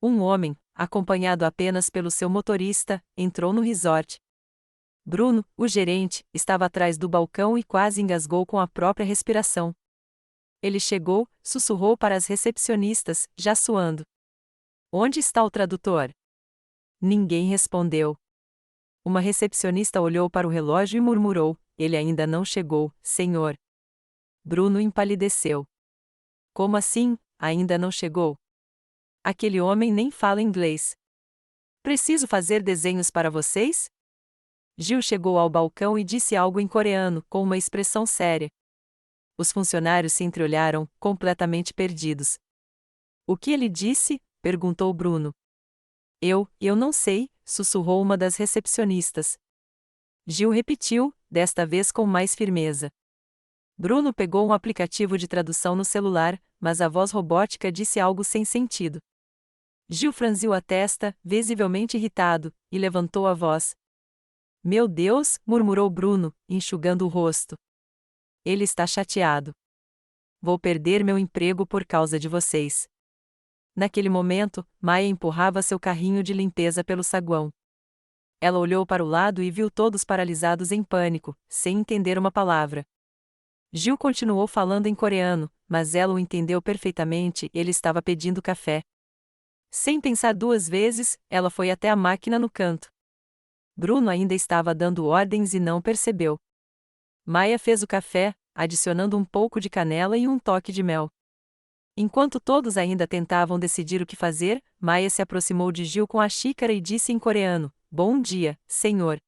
um homem, acompanhado apenas pelo seu motorista, entrou no resort. Bruno, o gerente, estava atrás do balcão e quase engasgou com a própria respiração. Ele chegou, sussurrou para as recepcionistas, já suando. Onde está o tradutor? Ninguém respondeu. Uma recepcionista olhou para o relógio e murmurou: ele ainda não chegou, senhor. Bruno empalideceu. Como assim, ainda não chegou? Aquele homem nem fala inglês. Preciso fazer desenhos para vocês? Gil chegou ao balcão e disse algo em coreano, com uma expressão séria. Os funcionários se entreolharam, completamente perdidos. O que ele disse? Perguntou Bruno. Eu não sei, sussurrou uma das recepcionistas. Gil repetiu, desta vez com mais firmeza. Bruno pegou um aplicativo de tradução no celular, mas a voz robótica disse algo sem sentido. Gil franziu a testa, visivelmente irritado, e levantou a voz. Meu Deus, murmurou Bruno, enxugando o rosto. Ele está chateado. Vou perder meu emprego por causa de vocês. Naquele momento, Maia empurrava seu carrinho de limpeza pelo saguão. Ela olhou para o lado e viu todos paralisados em pânico, sem entender uma palavra. Gil continuou falando em coreano, mas ela o entendeu perfeitamente, ele estava pedindo café. Sem pensar duas vezes, ela foi até a máquina no canto. Bruno ainda estava dando ordens e não percebeu. Maia fez o café, adicionando um pouco de canela e um toque de mel. Enquanto todos ainda tentavam decidir o que fazer, Maia se aproximou de Gil com a xícara e disse em coreano: Bom dia, senhor.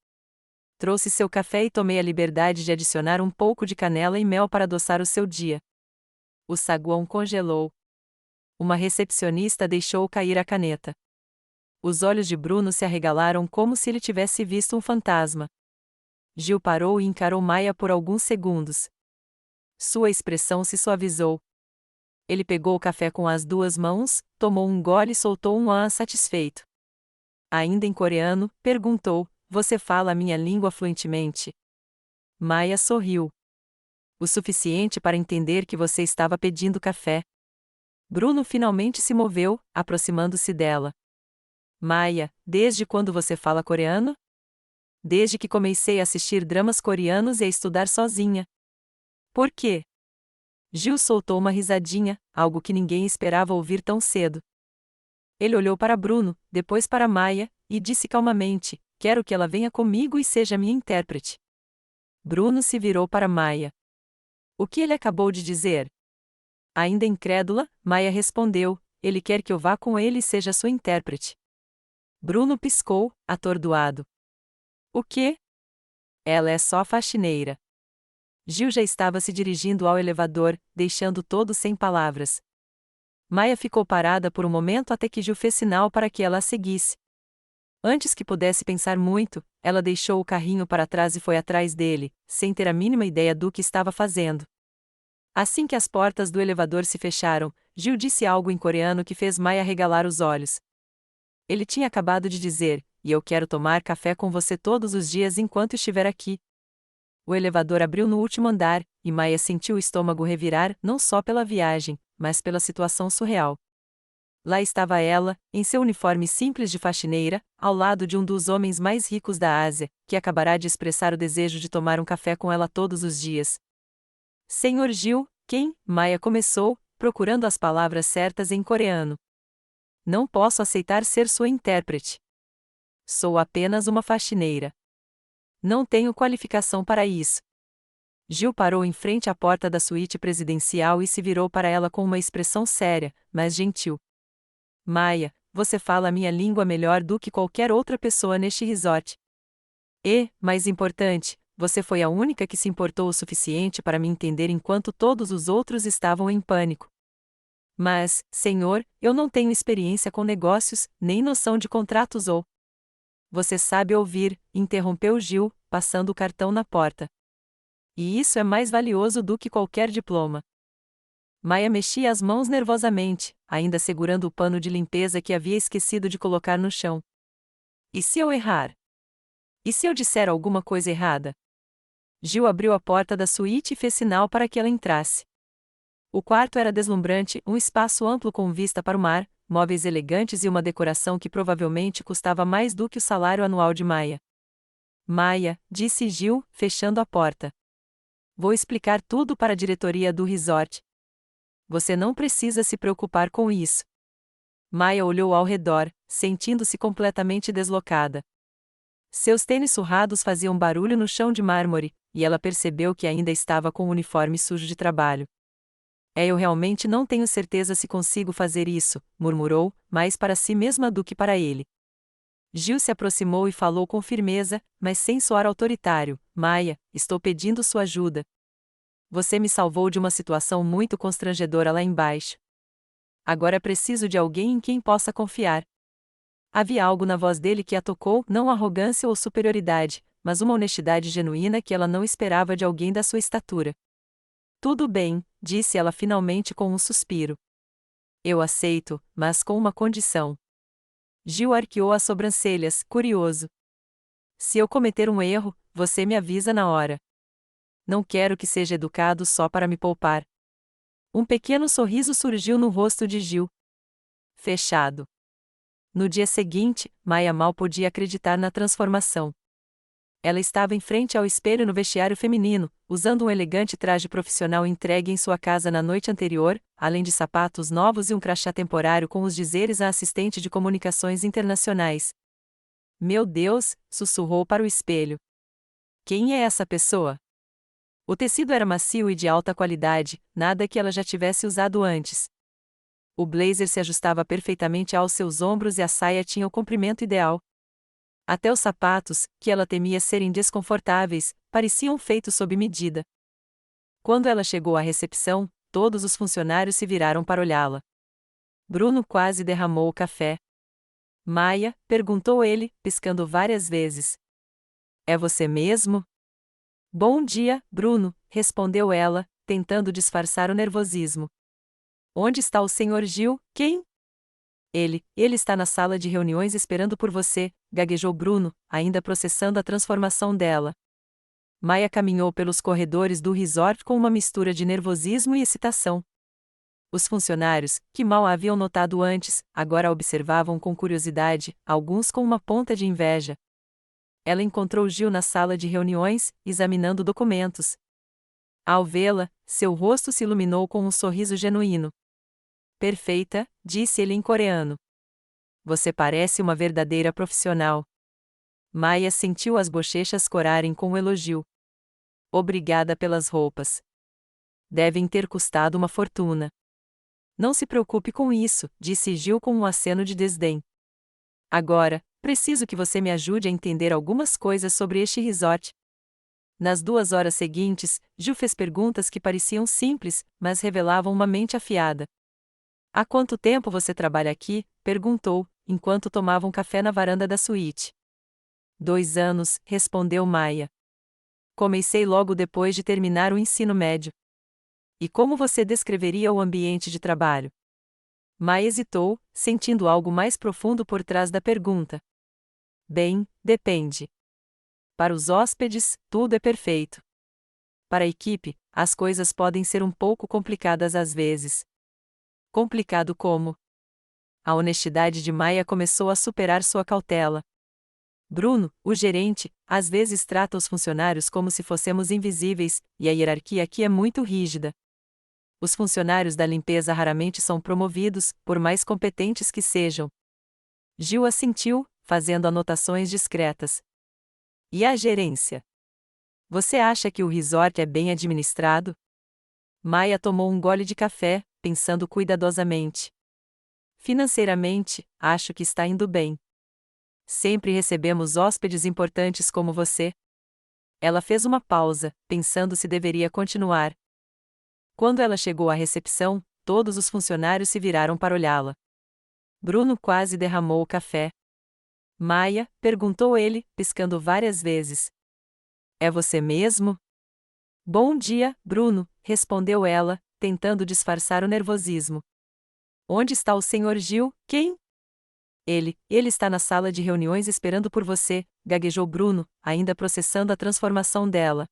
Trouxe seu café e tomei a liberdade de adicionar um pouco de canela e mel para adoçar o seu dia. O saguão congelou. Uma recepcionista deixou cair a caneta. Os olhos de Bruno se arregalaram como se ele tivesse visto um fantasma. Gil parou e encarou Maia por alguns segundos. Sua expressão se suavizou. Ele pegou o café com as duas mãos, tomou um gole e soltou um "ah" satisfeito. Ainda em coreano, perguntou: Você fala a minha língua fluentemente? Maia sorriu. O suficiente para entender que você estava pedindo café. Bruno finalmente se moveu, aproximando-se dela. Maia, desde quando você fala coreano? Desde que comecei a assistir dramas coreanos e a estudar sozinha. Por quê? Gil soltou uma risadinha, algo que ninguém esperava ouvir tão cedo. Ele olhou para Bruno, depois para Maia, e disse calmamente: Quero que ela venha comigo e seja minha intérprete. Bruno se virou para Maia. O que ele acabou de dizer? Ainda incrédula, Maia respondeu: Ele quer que eu vá com ele e seja sua intérprete. Bruno piscou, atordoado. O quê? Ela é só faxineira. Gil já estava se dirigindo ao elevador, deixando todos sem palavras. Maia ficou parada por um momento até que Gil fez sinal para que ela a seguisse. Antes que pudesse pensar muito, ela deixou o carrinho para trás e foi atrás dele, sem ter a mínima ideia do que estava fazendo. Assim que as portas do elevador se fecharam, Gil disse algo em coreano que fez Maia arregalar os olhos. Ele tinha acabado de dizer: E eu quero tomar café com você todos os dias enquanto estiver aqui. O elevador abriu no último andar, e Maia sentiu o estômago revirar não só pela viagem, mas pela situação surreal. Lá estava ela, em seu uniforme simples de faxineira, ao lado de um dos homens mais ricos da Ásia, que acabará de expressar o desejo de tomar um café com ela todos os dias. Senhor Gil, quem? Maia começou, procurando as palavras certas em coreano. Não posso aceitar ser sua intérprete. Sou apenas uma faxineira. Não tenho qualificação para isso. Gil parou em frente à porta da suíte presidencial e se virou para ela com uma expressão séria, mas gentil. Maia, você fala a minha língua melhor do que qualquer outra pessoa neste resort. E, mais importante, você foi a única que se importou o suficiente para me entender enquanto todos os outros estavam em pânico. Mas, senhor, eu não tenho experiência com negócios, nem noção de contratos ou... Você sabe ouvir, interrompeu Gil, passando o cartão na porta. E isso é mais valioso do que qualquer diploma. Maia mexia as mãos nervosamente, ainda segurando o pano de limpeza que havia esquecido de colocar no chão. E se eu errar? E se eu disser alguma coisa errada? Gil abriu a porta da suíte e fez sinal para que ela entrasse. O quarto era deslumbrante, um espaço amplo com vista para o mar, móveis elegantes e uma decoração que provavelmente custava mais do que o salário anual de Maia. Maia, disse Gil, fechando a porta. Vou explicar tudo para a diretoria do resort. Você não precisa se preocupar com isso. Maia olhou ao redor, sentindo-se completamente deslocada. Seus tênis surrados faziam barulho no chão de mármore, e ela percebeu que ainda estava com o uniforme sujo de trabalho. Eu realmente não tenho certeza se consigo fazer isso, murmurou, mais para si mesma do que para ele. Gil se aproximou e falou com firmeza, mas sem soar autoritário. Maia, estou pedindo sua ajuda. Você me salvou de uma situação muito constrangedora lá embaixo. Agora preciso de alguém em quem possa confiar. Havia algo na voz dele que a tocou, não arrogância ou superioridade, mas uma honestidade genuína que ela não esperava de alguém da sua estatura. Tudo bem, disse ela finalmente com um suspiro. Eu aceito, mas com uma condição. Gil arqueou as sobrancelhas, curioso. Se eu cometer um erro, você me avisa na hora. Não quero que seja educado só para me poupar. Um pequeno sorriso surgiu no rosto de Gil. Fechado. No dia seguinte, Maia mal podia acreditar na transformação. Ela estava em frente ao espelho no vestiário feminino, usando um elegante traje profissional entregue em sua casa na noite anterior, além de sapatos novos e um crachá temporário com os dizeres à assistente de comunicações internacionais. Meu Deus, sussurrou para o espelho. Quem é essa pessoa? O tecido era macio e de alta qualidade, nada que ela já tivesse usado antes. O blazer se ajustava perfeitamente aos seus ombros e a saia tinha o comprimento ideal. Até os sapatos, que ela temia serem desconfortáveis, pareciam feitos sob medida. Quando ela chegou à recepção, todos os funcionários se viraram para olhá-la. Bruno quase derramou o café. Maia, perguntou ele, piscando várias vezes. É você mesmo? Bom dia, Bruno, respondeu ela, tentando disfarçar o nervosismo. Onde está o Sr. Gil? Quem? Ele está na sala de reuniões esperando por você, gaguejou Bruno, ainda processando a transformação dela. Maia caminhou pelos corredores do resort com uma mistura de nervosismo e excitação. Os funcionários, que mal a haviam notado antes, agora a observavam com curiosidade, alguns com uma ponta de inveja. Ela encontrou Gil na sala de reuniões, examinando documentos. Ao vê-la, seu rosto se iluminou com um sorriso genuíno. Perfeita, disse ele em coreano. Você parece uma verdadeira profissional. Maia sentiu as bochechas corarem com o elogio. Obrigada pelas roupas. Devem ter custado uma fortuna. Não se preocupe com isso, disse Gil com um aceno de desdém. Agora, preciso que você me ajude a entender algumas coisas sobre este resort. Nas 2 horas seguintes, Gil fez perguntas que pareciam simples, mas revelavam uma mente afiada. Há quanto tempo você trabalha aqui? Perguntou, enquanto tomavam café na varanda da suíte. 2 anos, respondeu Maia. Comecei logo depois de terminar o ensino médio. E como você descreveria o ambiente de trabalho? Maia hesitou, sentindo algo mais profundo por trás da pergunta. Bem, depende. Para os hóspedes, tudo é perfeito. Para a equipe, as coisas podem ser um pouco complicadas às vezes. Complicado como? A honestidade de Maia começou a superar sua cautela. Bruno, o gerente, às vezes trata os funcionários como se fossemos invisíveis, e a hierarquia aqui é muito rígida. Os funcionários da limpeza raramente são promovidos, por mais competentes que sejam. Gil assentiu, fazendo anotações discretas. E a gerência? Você acha que o resort é bem administrado? Maia tomou um gole de café, pensando cuidadosamente. Financeiramente, acho que está indo bem. Sempre recebemos hóspedes importantes como você. Ela fez uma pausa, pensando se deveria continuar. Quando ela chegou à recepção, todos os funcionários se viraram para olhá-la. Bruno quase derramou o café. Maia, perguntou ele, piscando várias vezes. É você mesmo? Bom dia, Bruno, respondeu ela, tentando disfarçar o nervosismo. Onde está o Sr. Gil? Quem? Ele está na sala de reuniões esperando por você, gaguejou Bruno, ainda processando a transformação dela.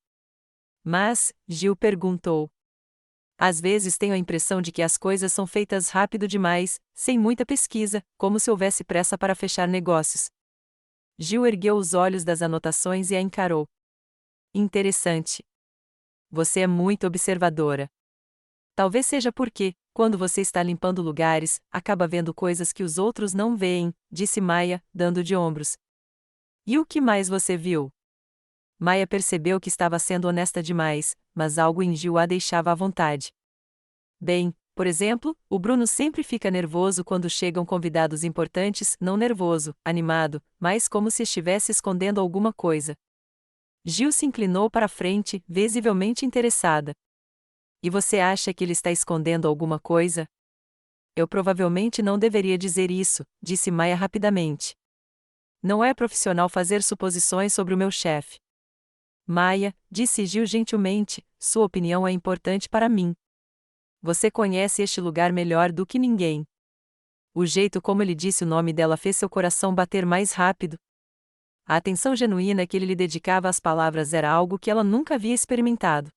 Mas, Gil perguntou. Às vezes tenho a impressão de que as coisas são feitas rápido demais, sem muita pesquisa, como se houvesse pressa para fechar negócios. Gil ergueu os olhos das anotações e a encarou. Interessante. Você é muito observadora. Talvez seja porque, quando você está limpando lugares, acaba vendo coisas que os outros não veem, disse Maia, dando de ombros. E o que mais você viu? Maia percebeu que estava sendo honesta demais, mas algo em Gil a deixava à vontade. Bem, por exemplo, o Bruno sempre fica nervoso quando chegam convidados importantes, não nervoso, animado, mas como se estivesse escondendo alguma coisa. Gil se inclinou para a frente, visivelmente interessada. E você acha que ele está escondendo alguma coisa? Eu provavelmente não deveria dizer isso, disse Maia rapidamente. Não é profissional fazer suposições sobre o meu chefe. Maia, disse Gil gentilmente, sua opinião é importante para mim. Você conhece este lugar melhor do que ninguém. O jeito como ele disse o nome dela fez seu coração bater mais rápido. A atenção genuína que ele lhe dedicava às palavras era algo que ela nunca havia experimentado.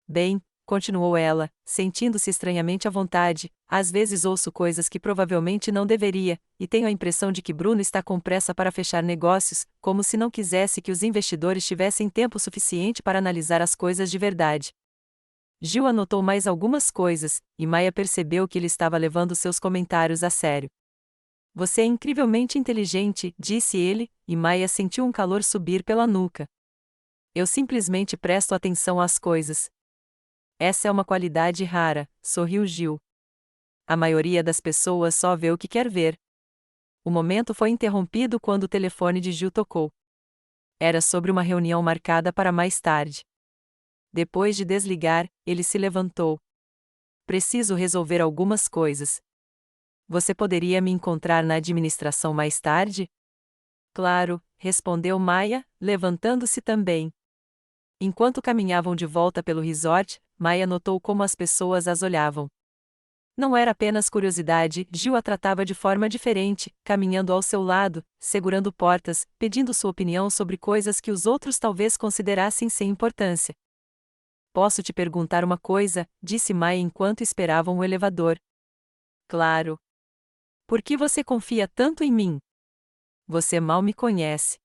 Bem, continuou ela, sentindo-se estranhamente à vontade, às vezes ouço coisas que provavelmente não deveria, e tenho a impressão de que Bruno está com pressa para fechar negócios, como se não quisesse que os investidores tivessem tempo suficiente para analisar as coisas de verdade. Gil anotou mais algumas coisas, e Maia percebeu que ele estava levando seus comentários a sério. Você é incrivelmente inteligente, disse ele, e Maia sentiu um calor subir pela nuca. Eu simplesmente presto atenção às coisas. Essa é uma qualidade rara, sorriu Gil. A maioria das pessoas só vê o que quer ver. O momento foi interrompido quando o telefone de Gil tocou. Era sobre uma reunião marcada para mais tarde. Depois de desligar, ele se levantou. Preciso resolver algumas coisas. Você poderia me encontrar na administração mais tarde? Claro, respondeu Maia, levantando-se também. Enquanto caminhavam de volta pelo resort, Maia notou como as pessoas as olhavam. Não era apenas curiosidade, Gil a tratava de forma diferente, caminhando ao seu lado, segurando portas, pedindo sua opinião sobre coisas que os outros talvez considerassem sem importância. Posso te perguntar uma coisa, disse Maia enquanto esperavam o elevador. Claro. Por que você confia tanto em mim? Você mal me conhece.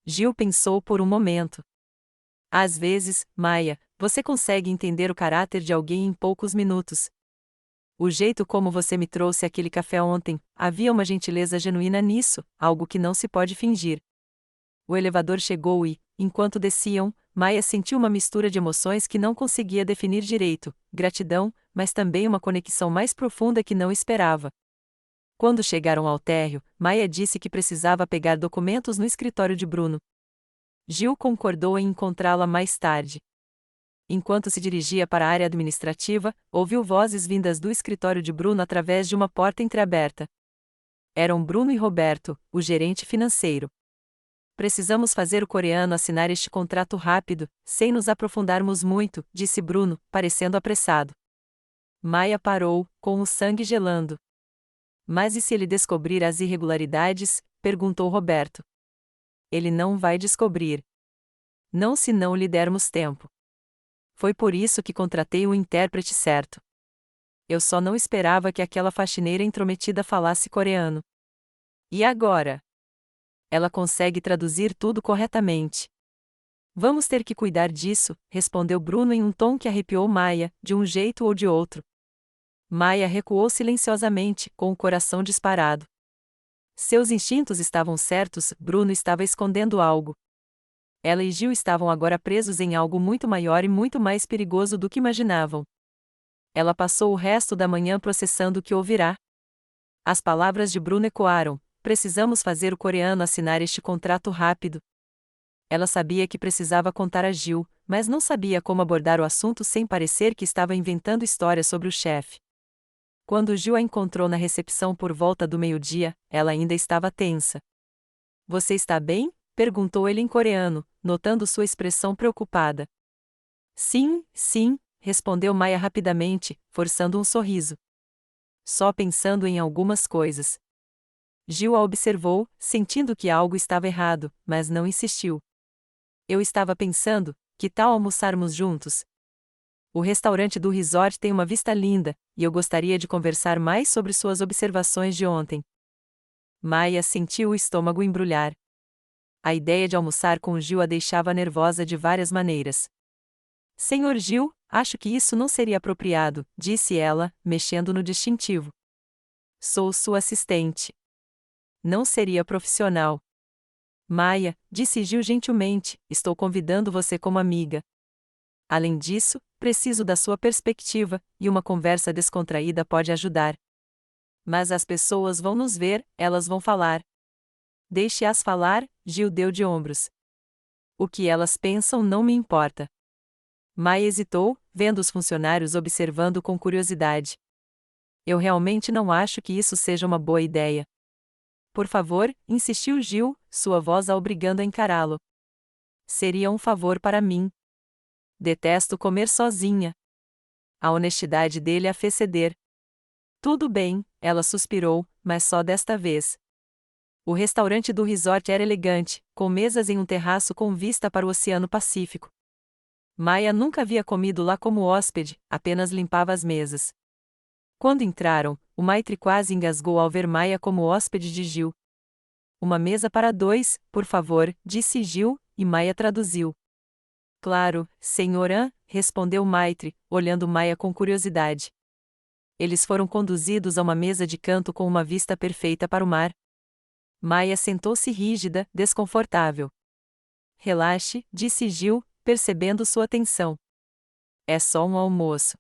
Gil pensou por um momento. Às vezes, Maia, você consegue entender o caráter de alguém em poucos minutos. O jeito como você me trouxe aquele café ontem, havia uma gentileza genuína nisso, algo que não se pode fingir. O elevador chegou e, enquanto desciam, Maia sentiu uma mistura de emoções que não conseguia definir direito, gratidão, mas também uma conexão mais profunda que não esperava. Quando chegaram ao térreo, Maia disse que precisava pegar documentos no escritório de Bruno. Gil concordou em encontrá-la mais tarde. Enquanto se dirigia para a área administrativa, ouviu vozes vindas do escritório de Bruno através de uma porta entreaberta. Eram Bruno e Roberto, o gerente financeiro. Precisamos fazer o coreano assinar este contrato rápido, sem nos aprofundarmos muito, disse Bruno, parecendo apressado. Maia parou, com o sangue gelando. Mas e se ele descobrir as irregularidades? Perguntou Roberto. Ele não vai descobrir. Não se não lhe dermos tempo. Foi por isso que contratei o intérprete certo. Eu só não esperava que aquela faxineira intrometida falasse coreano. E agora? Ela consegue traduzir tudo corretamente. Vamos ter que cuidar disso, respondeu Bruno em um tom que arrepiou Maia, de um jeito ou de outro. Maia recuou silenciosamente, com o coração disparado. Seus instintos estavam certos, Bruno estava escondendo algo. Ela e Gil estavam agora presos em algo muito maior e muito mais perigoso do que imaginavam. Ela passou o resto da manhã processando o que ouvirá. As palavras de Bruno ecoaram: precisamos fazer o coreano assinar este contrato rápido. Ela sabia que precisava contar a Gil, mas não sabia como abordar o assunto sem parecer que estava inventando histórias sobre o chefe. Quando Gil a encontrou na recepção por volta do meio-dia, ela ainda estava tensa. Você está bem? Perguntou ele em coreano, notando sua expressão preocupada. Sim, sim, respondeu Maia rapidamente, forçando um sorriso. Só pensando em algumas coisas. Gil a observou, sentindo que algo estava errado, mas não insistiu. Eu estava pensando, que tal almoçarmos juntos? O restaurante do resort tem uma vista linda, e eu gostaria de conversar mais sobre suas observações de ontem. Maia sentiu o estômago embrulhar. A ideia de almoçar com Gil a deixava nervosa de várias maneiras. Senhor Gil, acho que isso não seria apropriado, disse ela, mexendo no distintivo. Sou sua assistente. Não seria profissional. Maia, disse Gil gentilmente, estou convidando você como amiga. Além disso, preciso da sua perspectiva, e uma conversa descontraída pode ajudar. Mas as pessoas vão nos ver, elas vão falar. Deixe-as falar, Gil deu de ombros. O que elas pensam não me importa. Maia hesitou, vendo os funcionários observando com curiosidade. Eu realmente não acho que isso seja uma boa ideia. Por favor, insistiu Gil, sua voz a obrigando a encará-lo. Seria um favor para mim. Detesto comer sozinha. A honestidade dele a fez ceder. Tudo bem, ela suspirou, mas só desta vez. O restaurante do resort era elegante, com mesas em um terraço com vista para o Oceano Pacífico. Maia nunca havia comido lá como hóspede, apenas limpava as mesas. Quando entraram, o maitre quase engasgou ao ver Maia como hóspede de Gil. Uma mesa para dois, por favor, disse Gil, e Maia traduziu. Claro, senhora, respondeu o maitre, olhando Maia com curiosidade. Eles foram conduzidos a uma mesa de canto com uma vista perfeita para o mar. Maia sentou-se rígida, desconfortável. Relaxe, disse Gil, percebendo sua tensão. É só um almoço.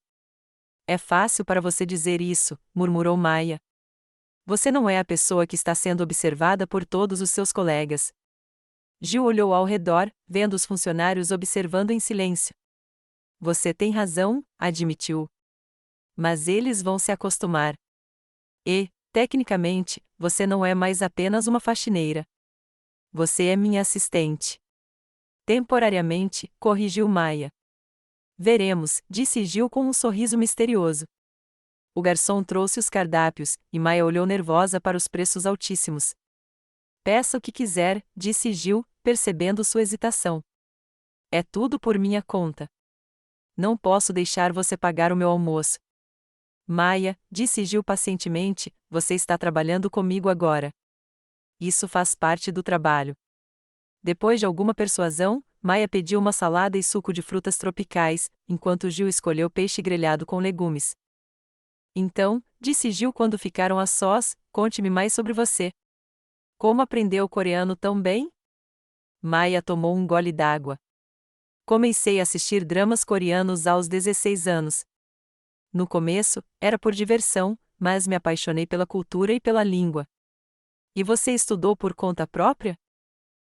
É fácil para você dizer isso, murmurou Maia. Você não é a pessoa que está sendo observada por todos os seus colegas. Gil olhou ao redor, vendo os funcionários observando em silêncio. Você tem razão, admitiu. Mas eles vão se acostumar. E, tecnicamente, você não é mais apenas uma faxineira. Você é minha assistente. Temporariamente, corrigiu Maia. Veremos, disse Gil com um sorriso misterioso. O garçom trouxe os cardápios, e Maia olhou nervosa para os preços altíssimos. Peça o que quiser, disse Gil, percebendo sua hesitação. É tudo por minha conta. Não posso deixar você pagar o meu almoço. Maia, disse Gil pacientemente, você está trabalhando comigo agora. Isso faz parte do trabalho. Depois de alguma persuasão, Maia pediu uma salada e suco de frutas tropicais, enquanto Gil escolheu peixe grelhado com legumes. Então, disse Gil quando ficaram a sós, conte-me mais sobre você. Como aprendeu o coreano tão bem? Maia tomou um gole d'água. Comecei a assistir dramas coreanos aos 16 anos. No começo, era por diversão, mas me apaixonei pela cultura e pela língua. E você estudou por conta própria?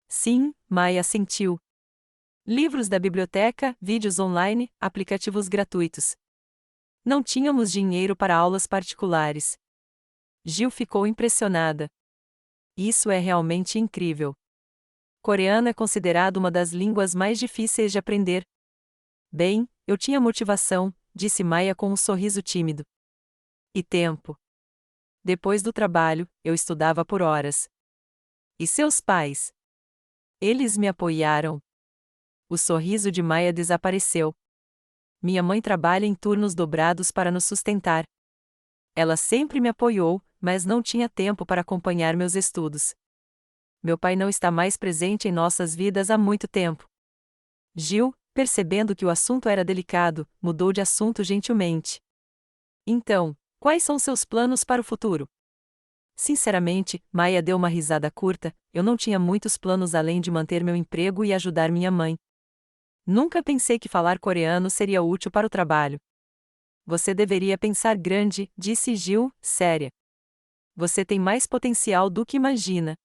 Sim, Maia assentiu. Livros da biblioteca, vídeos online, aplicativos gratuitos. Não tínhamos dinheiro para aulas particulares. Gil ficou impressionada. Isso é realmente incrível. Coreano é considerado uma das línguas mais difíceis de aprender. Bem, eu tinha motivação, disse Maia com um sorriso tímido. E tempo. Depois do trabalho, eu estudava por horas. E seus pais? Eles me apoiaram. O sorriso de Maia desapareceu. Minha mãe trabalha em turnos dobrados para nos sustentar. Ela sempre me apoiou, mas não tinha tempo para acompanhar meus estudos. Meu pai não está mais presente em nossas vidas há muito tempo. Gil, percebendo que o assunto era delicado, mudou de assunto gentilmente. Então, quais são seus planos para o futuro? Sinceramente, Maia deu uma risada curta, eu não tinha muitos planos além de manter meu emprego e ajudar minha mãe. Nunca pensei que falar coreano seria útil para o trabalho. Você deveria pensar grande, disse Gil, séria. Você tem mais potencial do que imagina.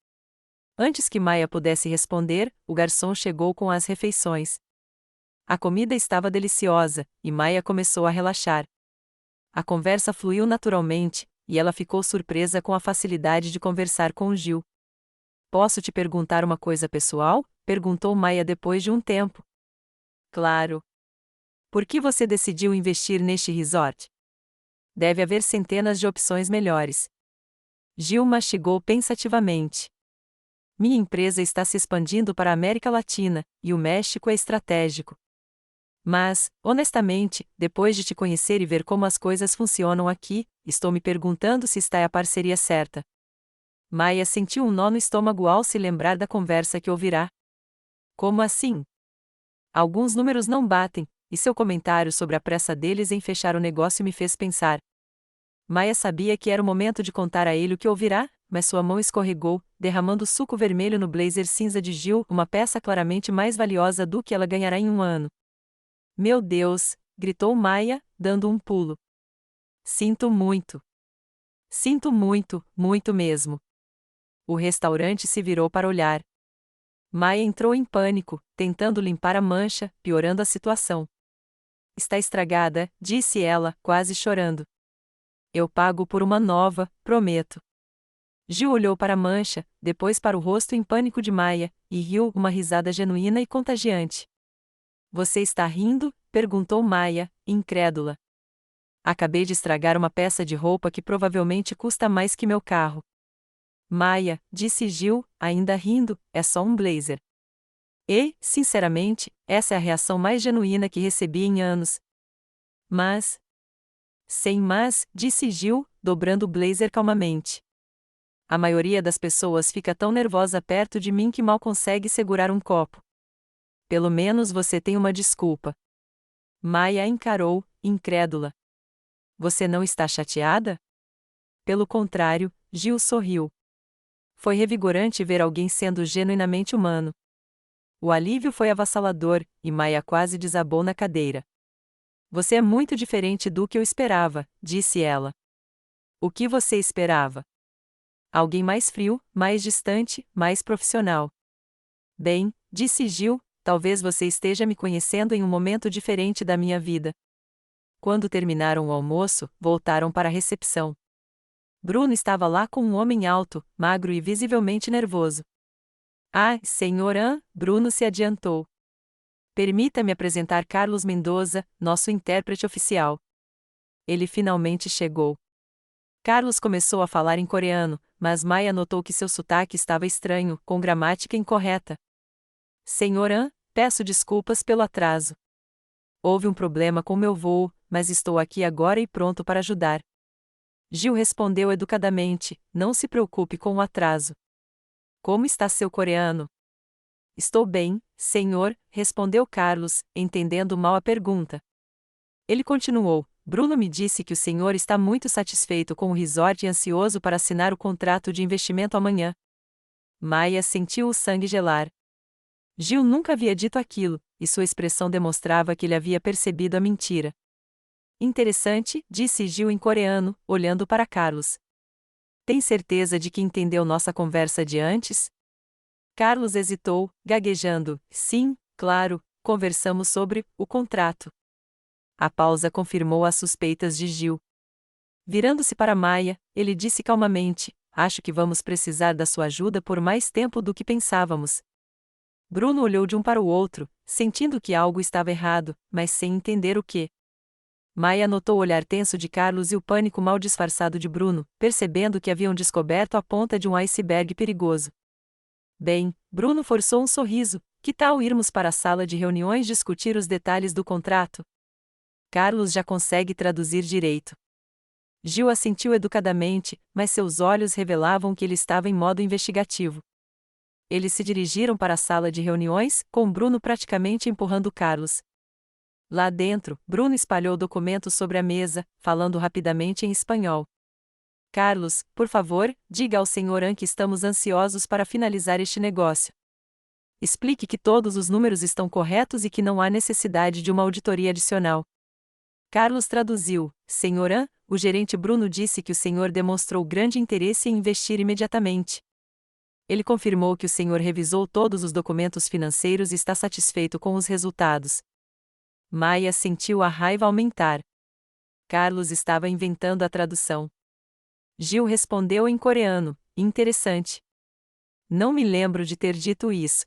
Antes que Maia pudesse responder, o garçom chegou com as refeições. A comida estava deliciosa, e Maia começou a relaxar. A conversa fluiu naturalmente, e ela ficou surpresa com a facilidade de conversar com Gil. Posso te perguntar uma coisa pessoal? Perguntou Maia depois de um tempo. Claro. Por que você decidiu investir neste resort? Deve haver centenas de opções melhores. Gil mastigou pensativamente. Minha empresa está se expandindo para a América Latina, e o México é estratégico. Mas, honestamente, depois de te conhecer e ver como as coisas funcionam aqui, estou me perguntando se está a parceria certa. Maia sentiu um nó no estômago ao se lembrar da conversa que ouvirá. Como assim? Alguns números não batem, e seu comentário sobre a pressa deles em fechar o negócio me fez pensar. Maia sabia que era o momento de contar a ele o que ouvirá, mas sua mão escorregou, derramando suco vermelho no blazer cinza de Jill, uma peça claramente mais valiosa do que ela ganhará em um ano. Meu Deus! Gritou Maia, dando um pulo. Sinto muito. Sinto muito, muito mesmo. O restaurante se virou para olhar. Maia entrou em pânico, tentando limpar a mancha, piorando a situação. Está estragada, disse ela, quase chorando. Eu pago por uma nova, prometo. Jill olhou para a mancha, depois para o rosto em pânico de Maia, e riu, uma risada genuína e contagiante. Você está rindo? Perguntou Maia, incrédula. Acabei de estragar uma peça de roupa que provavelmente custa mais que meu carro. Maia, disse Jill, ainda rindo, é só um blazer. E, sinceramente, essa é a reação mais genuína que recebi em anos. Mas. Sem mas, disse Jill, dobrando o blazer calmamente. A maioria das pessoas fica tão nervosa perto de mim que mal consegue segurar um copo. Pelo menos você tem uma desculpa. Maia encarou, incrédula. Você não está chateada? Pelo contrário, Jill sorriu. Foi revigorante ver alguém sendo genuinamente humano. O alívio foi avassalador, e Maia quase desabou na cadeira. Você é muito diferente do que eu esperava, disse ela. O que você esperava? Alguém mais frio, mais distante, mais profissional. Bem, disse Jill, talvez você esteja me conhecendo em um momento diferente da minha vida. Quando terminaram o almoço, voltaram para a recepção. Bruno estava lá com um homem alto, magro e visivelmente nervoso. Ah, senhor, Bruno se adiantou. Permita-me apresentar Carlos Mendoza, nosso intérprete oficial. Ele finalmente chegou. Carlos começou a falar em coreano, mas Maia notou que seu sotaque estava estranho, com gramática incorreta. Senhor, peço desculpas pelo atraso. Houve um problema com meu voo, mas estou aqui agora e pronto para ajudar. Jill respondeu educadamente, não se preocupe com o atraso. Como está seu coreano? Estou bem, senhor, respondeu Carlos, entendendo mal a pergunta. Ele continuou, Bruno me disse que o senhor está muito satisfeito com o resort e ansioso para assinar o contrato de investimento amanhã. Maia sentiu o sangue gelar. Jill nunca havia dito aquilo, e sua expressão demonstrava que ele havia percebido a mentira. Interessante, disse Jill em coreano, olhando para Carlos. Tem certeza de que entendeu nossa conversa de antes? Carlos hesitou, gaguejando, sim, claro, conversamos sobre o contrato. A pausa confirmou as suspeitas de Jill. Virando-se para Maia, ele disse calmamente, acho que vamos precisar da sua ajuda por mais tempo do que pensávamos. Bruno olhou de um para o outro, sentindo que algo estava errado, mas sem entender o que. Maia notou o olhar tenso de Carlos e o pânico mal disfarçado de Bruno, percebendo que haviam descoberto a ponta de um iceberg perigoso. Bem, Bruno forçou um sorriso, que tal irmos para a sala de reuniões discutir os detalhes do contrato? Carlos já consegue traduzir direito. Jill assentiu educadamente, mas seus olhos revelavam que ele estava em modo investigativo. Eles se dirigiram para a sala de reuniões, com Bruno praticamente empurrando Carlos. Lá dentro, Bruno espalhou documentos sobre a mesa, falando rapidamente em espanhol. Carlos, por favor, diga ao Sr. An que estamos ansiosos para finalizar este negócio. Explique que todos os números estão corretos e que não há necessidade de uma auditoria adicional. Carlos traduziu, Sr. An, o gerente Bruno disse que o senhor demonstrou grande interesse em investir imediatamente. Ele confirmou que o senhor revisou todos os documentos financeiros e está satisfeito com os resultados. Maia sentiu a raiva aumentar. Carlos estava inventando a tradução. Jill respondeu em coreano, interessante. Não me lembro de ter dito isso.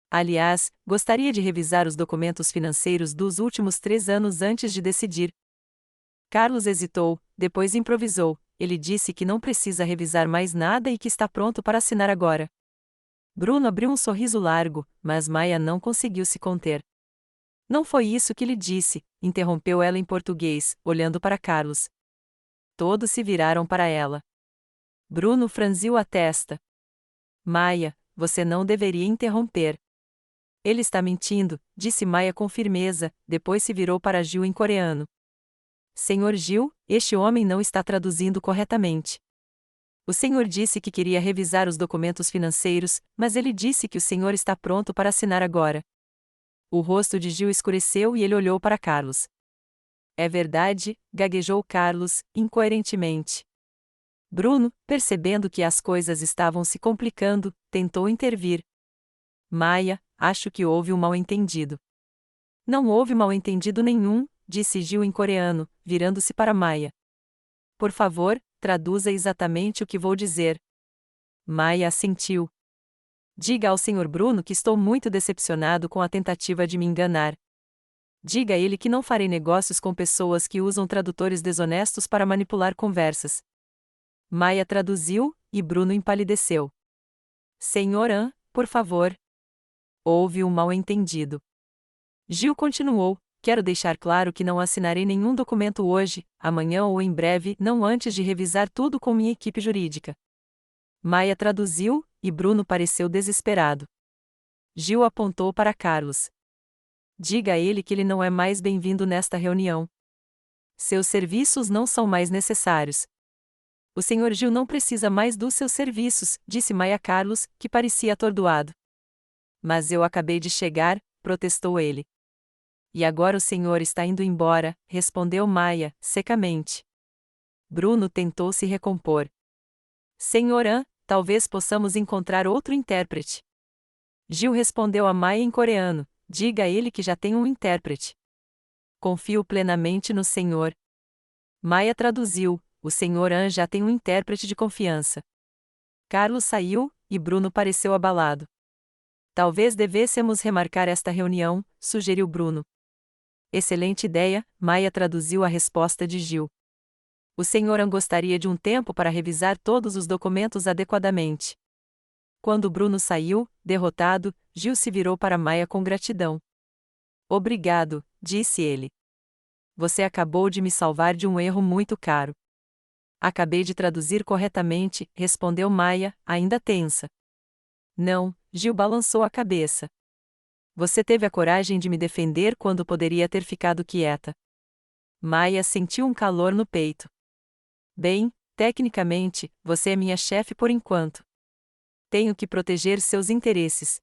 Aliás, gostaria de revisar os documentos financeiros dos últimos 3 anos antes de decidir. Carlos hesitou, depois improvisou. Ele disse que não precisa revisar mais nada e que está pronto para assinar agora. Bruno abriu um sorriso largo, mas Maia não conseguiu se conter. Não foi isso que lhe disse, interrompeu ela em português, olhando para Carlos. Todos se viraram para ela. Bruno franziu a testa. Maia, você não deveria interromper. Ele está mentindo, disse Maia com firmeza, depois se virou para Gil em coreano. Senhor Gil, este homem não está traduzindo corretamente. O senhor disse que queria revisar os documentos financeiros, mas ele disse que o senhor está pronto para assinar agora. O rosto de Gil escureceu e ele olhou para Carlos. É verdade, gaguejou Carlos, incoerentemente. Bruno, percebendo que as coisas estavam se complicando, tentou intervir. Maia, acho que houve um mal-entendido. Não houve mal-entendido nenhum, disse Gil em coreano, virando-se para Maia. Por favor, traduza exatamente o que vou dizer. Maia assentiu. Diga ao Sr. Bruno que estou muito decepcionado com a tentativa de me enganar. Diga a ele que não farei negócios com pessoas que usam tradutores desonestos para manipular conversas. Maia traduziu, e Bruno empalideceu. Senhor An, por favor. Houve um mal-entendido. Gil continuou. Quero deixar claro que não assinarei nenhum documento hoje, amanhã ou em breve, não antes de revisar tudo com minha equipe jurídica. Maia traduziu, e Bruno pareceu desesperado. Gil apontou para Carlos. Diga a ele que ele não é mais bem-vindo nesta reunião. Seus serviços não são mais necessários. O senhor Gil não precisa mais dos seus serviços, disse Maia a Carlos, que parecia atordoado. Mas eu acabei de chegar, protestou ele. E agora o senhor está indo embora, respondeu Maia, secamente. Bruno tentou se recompor. Senhor An, talvez possamos encontrar outro intérprete. Gil respondeu a Maia em coreano, diga a ele que já tem um intérprete. Confio plenamente no senhor. Maia traduziu, o senhor An já tem um intérprete de confiança. Carlos saiu, e Bruno pareceu abalado. Talvez devêssemos remarcar esta reunião, sugeriu Bruno. Excelente ideia, Maia traduziu a resposta de Gil. O senhor An gostaria de um tempo para revisar todos os documentos adequadamente. Quando Bruno saiu, derrotado, Gil se virou para Maia com gratidão. Obrigado, disse ele. Você acabou de me salvar de um erro muito caro. Acabei de traduzir corretamente, respondeu Maia, ainda tensa. Não, Gil balançou a cabeça. Você teve a coragem de me defender quando poderia ter ficado quieta. Maia sentiu um calor no peito. Bem, tecnicamente, você é minha chefe por enquanto. Tenho que proteger seus interesses.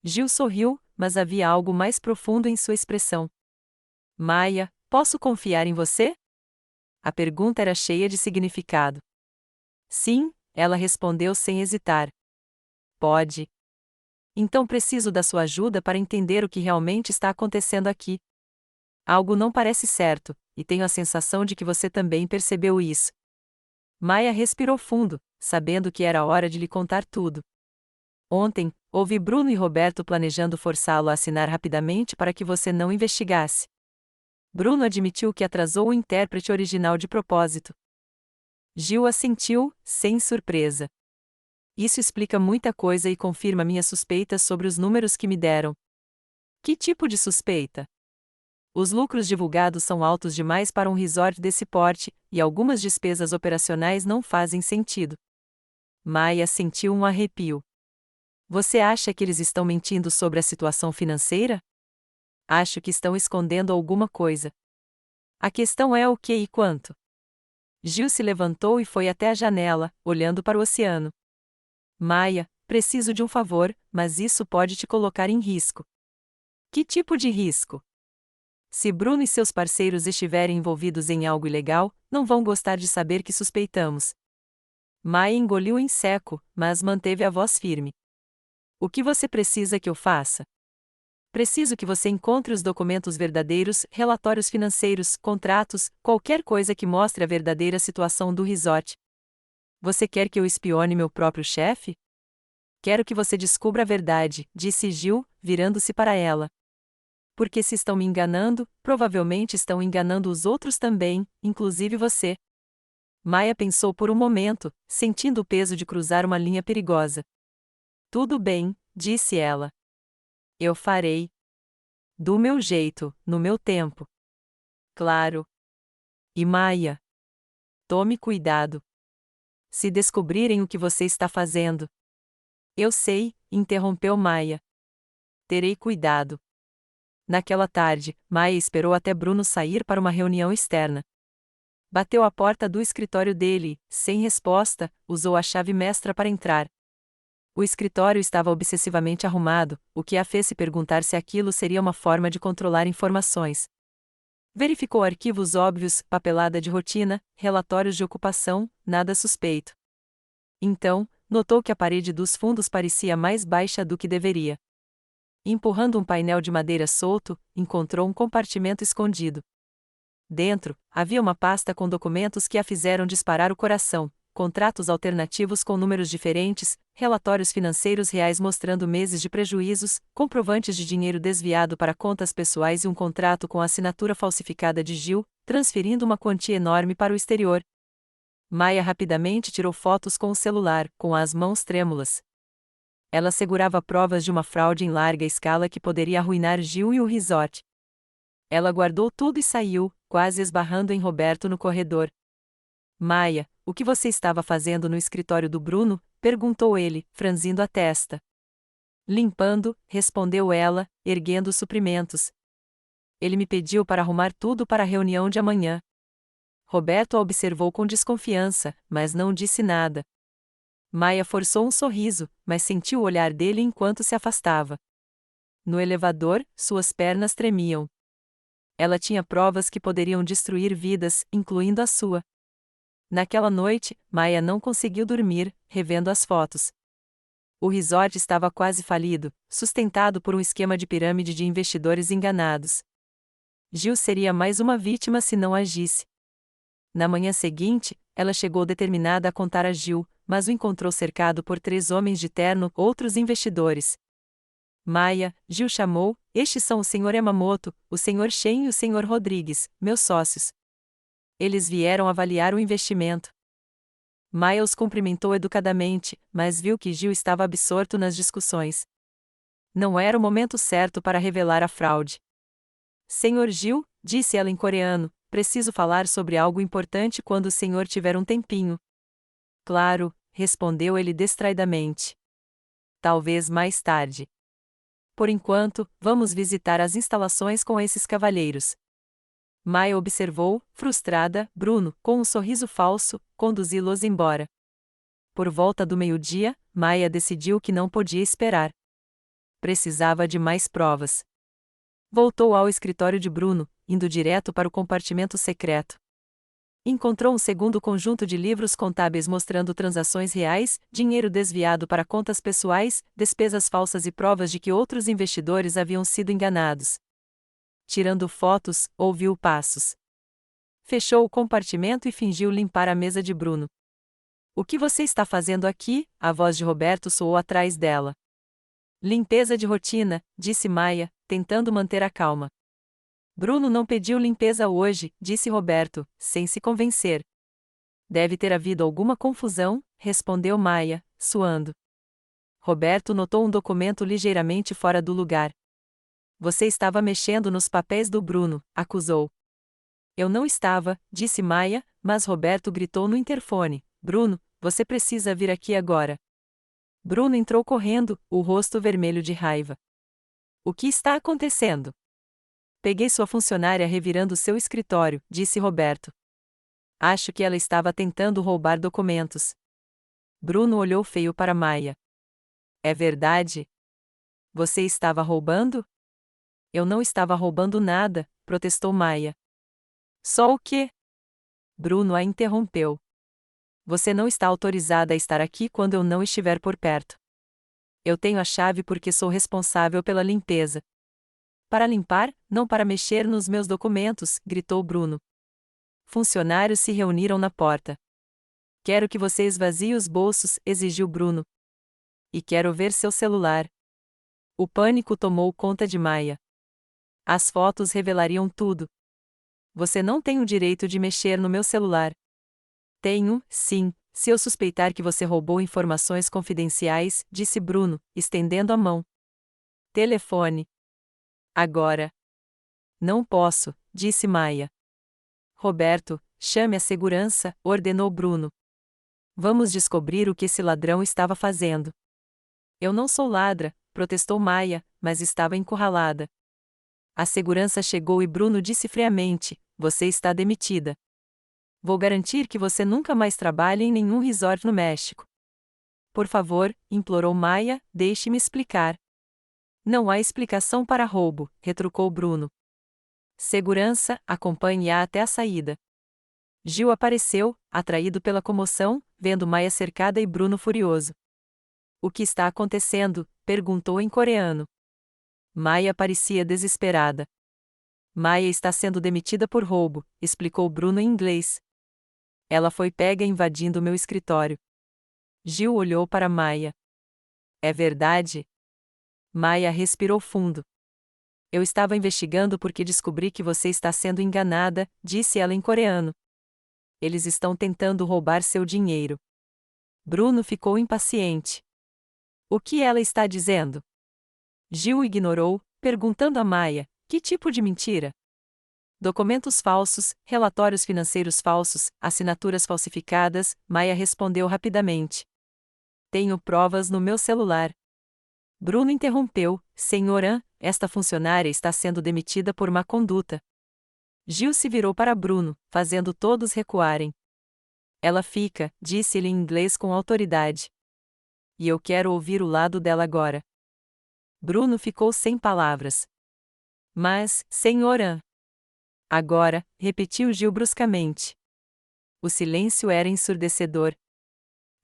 Gil sorriu, mas havia algo mais profundo em sua expressão. Maia, posso confiar em você? A pergunta era cheia de significado. Sim, ela respondeu sem hesitar. Pode. Então preciso da sua ajuda para entender o que realmente está acontecendo aqui. Algo não parece certo, e tenho a sensação de que você também percebeu isso. Maia respirou fundo, sabendo que era hora de lhe contar tudo. Ontem, ouvi Bruno e Roberto planejando forçá-lo a assinar rapidamente para que você não investigasse. Bruno admitiu que atrasou o intérprete original de propósito. Gil assentiu, sem surpresa. Isso explica muita coisa e confirma minhas suspeitas sobre os números que me deram. Que tipo de suspeita? Os lucros divulgados são altos demais para um resort desse porte, e algumas despesas operacionais não fazem sentido. Maia sentiu um arrepio. Você acha que eles estão mentindo sobre a situação financeira? Acho que estão escondendo alguma coisa. A questão é o que e quanto. Gil se levantou e foi até a janela, olhando para o oceano. Maia, preciso de um favor, mas isso pode te colocar em risco. Que tipo de risco? Se Bruno e seus parceiros estiverem envolvidos em algo ilegal, não vão gostar de saber que suspeitamos. Maia engoliu em seco, mas manteve a voz firme. O que você precisa que eu faça? Preciso que você encontre os documentos verdadeiros, relatórios financeiros, contratos, qualquer coisa que mostre a verdadeira situação do resort. Você quer que eu espione meu próprio chefe? Quero que você descubra a verdade, disse Gil, virando-se para ela. Porque se estão me enganando, provavelmente estão enganando os outros também, inclusive você. Maia pensou por um momento, sentindo o peso de cruzar uma linha perigosa. Tudo bem, disse ela. Eu farei. Do meu jeito, no meu tempo. Claro. E Maia? Tome cuidado. Se descobrirem o que você está fazendo. Eu sei, interrompeu Maia. Terei cuidado. Naquela tarde, Maia esperou até Bruno sair para uma reunião externa. Bateu à porta do escritório dele, sem resposta, usou a chave mestra para entrar. O escritório estava obsessivamente arrumado, o que a fez se perguntar se aquilo seria uma forma de controlar informações. Verificou arquivos óbvios, papelada de rotina, relatórios de ocupação, nada suspeito. Então, notou que a parede dos fundos parecia mais baixa do que deveria. Empurrando um painel de madeira solto, encontrou um compartimento escondido. Dentro, havia uma pasta com documentos que a fizeram disparar o coração, contratos alternativos com números diferentes, relatórios financeiros reais mostrando meses de prejuízos, comprovantes de dinheiro desviado para contas pessoais e um contrato com a assinatura falsificada de Gil, transferindo uma quantia enorme para o exterior. Maia rapidamente tirou fotos com o celular, com as mãos trêmulas. Ela segurava provas de uma fraude em larga escala que poderia arruinar Gil e o resort. Ela guardou tudo e saiu, quase esbarrando em Roberto no corredor. Maia, o que você estava fazendo no escritório do Bruno? Perguntou ele, franzindo a testa. Limpando, respondeu ela, erguendo os suprimentos. Ele me pediu para arrumar tudo para a reunião de amanhã. Roberto a observou com desconfiança, mas não disse nada. Maia forçou um sorriso, mas sentiu o olhar dele enquanto se afastava. No elevador, suas pernas tremiam. Ela tinha provas que poderiam destruir vidas, incluindo a sua. Naquela noite, Maia não conseguiu dormir, revendo as fotos. O resort estava quase falido, sustentado por um esquema de pirâmide de investidores enganados. Gil seria mais uma vítima se não agisse. Na manhã seguinte, ela chegou determinada a contar a Gil, mas o encontrou cercado por 3 homens de terno, outros investidores. Maia, Gil chamou, estes são o Sr. Yamamoto, o Sr. Shen e o Sr. Rodrigues, meus sócios. Eles vieram avaliar o investimento. Maia os cumprimentou educadamente, mas viu que Gil estava absorto nas discussões. Não era o momento certo para revelar a fraude. Senhor Gil, disse ela em coreano, preciso falar sobre algo importante quando o senhor tiver um tempinho. Claro, respondeu ele distraidamente. Talvez mais tarde. Por enquanto, vamos visitar as instalações com esses cavalheiros. Maia observou, frustrada, Bruno, com um sorriso falso, conduzi-los embora. Por volta do meio-dia, Maia decidiu que não podia esperar. Precisava de mais provas. Voltou ao escritório de Bruno, indo direto para o compartimento secreto. Encontrou um segundo conjunto de livros contábeis mostrando transações reais, dinheiro desviado para contas pessoais, despesas falsas e provas de que outros investidores haviam sido enganados. Tirando fotos, ouviu passos. Fechou o compartimento e fingiu limpar a mesa de Bruno. O que você está fazendo aqui? A voz de Roberto soou atrás dela. Limpeza de rotina, disse Maia, tentando manter a calma. Bruno não pediu limpeza hoje, disse Roberto, sem se convencer. Deve ter havido alguma confusão, respondeu Maia, suando. Roberto notou um documento ligeiramente fora do lugar. Você estava mexendo nos papéis do Bruno, acusou. Eu não estava, disse Maia, mas Roberto gritou no interfone. Bruno, você precisa vir aqui agora. Bruno entrou correndo, o rosto vermelho de raiva. O que está acontecendo? Peguei sua funcionária revirando seu escritório, disse Roberto. Acho que ela estava tentando roubar documentos. Bruno olhou feio para Maia. É verdade? Você estava roubando? Eu não estava roubando nada, protestou Maia. Só o quê? Bruno a interrompeu. Você não está autorizada a estar aqui quando eu não estiver por perto. Eu tenho a chave porque sou responsável pela limpeza. Para limpar, não para mexer nos meus documentos, gritou Bruno. Funcionários se reuniram na porta. Quero que você esvazie os bolsos, exigiu Bruno. E quero ver seu celular. O pânico tomou conta de Maia. As fotos revelariam tudo. Você não tem o direito de mexer no meu celular. Tenho, sim, se eu suspeitar que você roubou informações confidenciais, disse Bruno, estendendo a mão. Telefone. Agora. Não posso, disse Maia. Roberto, chame a segurança, ordenou Bruno. Vamos descobrir o que esse ladrão estava fazendo. Eu não sou ladra, protestou Maia, mas estava encurralada. A segurança chegou e Bruno disse friamente: você está demitida. Vou garantir que você nunca mais trabalhe em nenhum resort no México. Por favor, implorou Maia, deixe-me explicar. Não há explicação para roubo, retrucou Bruno. Segurança, acompanhe-a até a saída. Gil apareceu, atraído pela comoção, vendo Maia cercada e Bruno furioso. O que está acontecendo? Perguntou em coreano. Maia parecia desesperada. Maia está sendo demitida por roubo, explicou Bruno em inglês. Ela foi pega invadindo meu escritório. Gil olhou para Maia. É verdade? Maia respirou fundo. Eu estava investigando porque descobri que você está sendo enganada, disse ela em coreano. Eles estão tentando roubar seu dinheiro. Bruno ficou impaciente. O que ela está dizendo? Gil ignorou, perguntando a Maia: que tipo de mentira? Documentos falsos, relatórios financeiros falsos, assinaturas falsificadas, Maia respondeu rapidamente. Tenho provas no meu celular. Bruno interrompeu: Senhora, esta funcionária está sendo demitida por má conduta. Gil se virou para Bruno, fazendo todos recuarem. Ela fica, disse-lhe em inglês com autoridade. E eu quero ouvir o lado dela agora. Bruno ficou sem palavras. Mas, senhora. Agora, repetiu Gil bruscamente. O silêncio era ensurdecedor.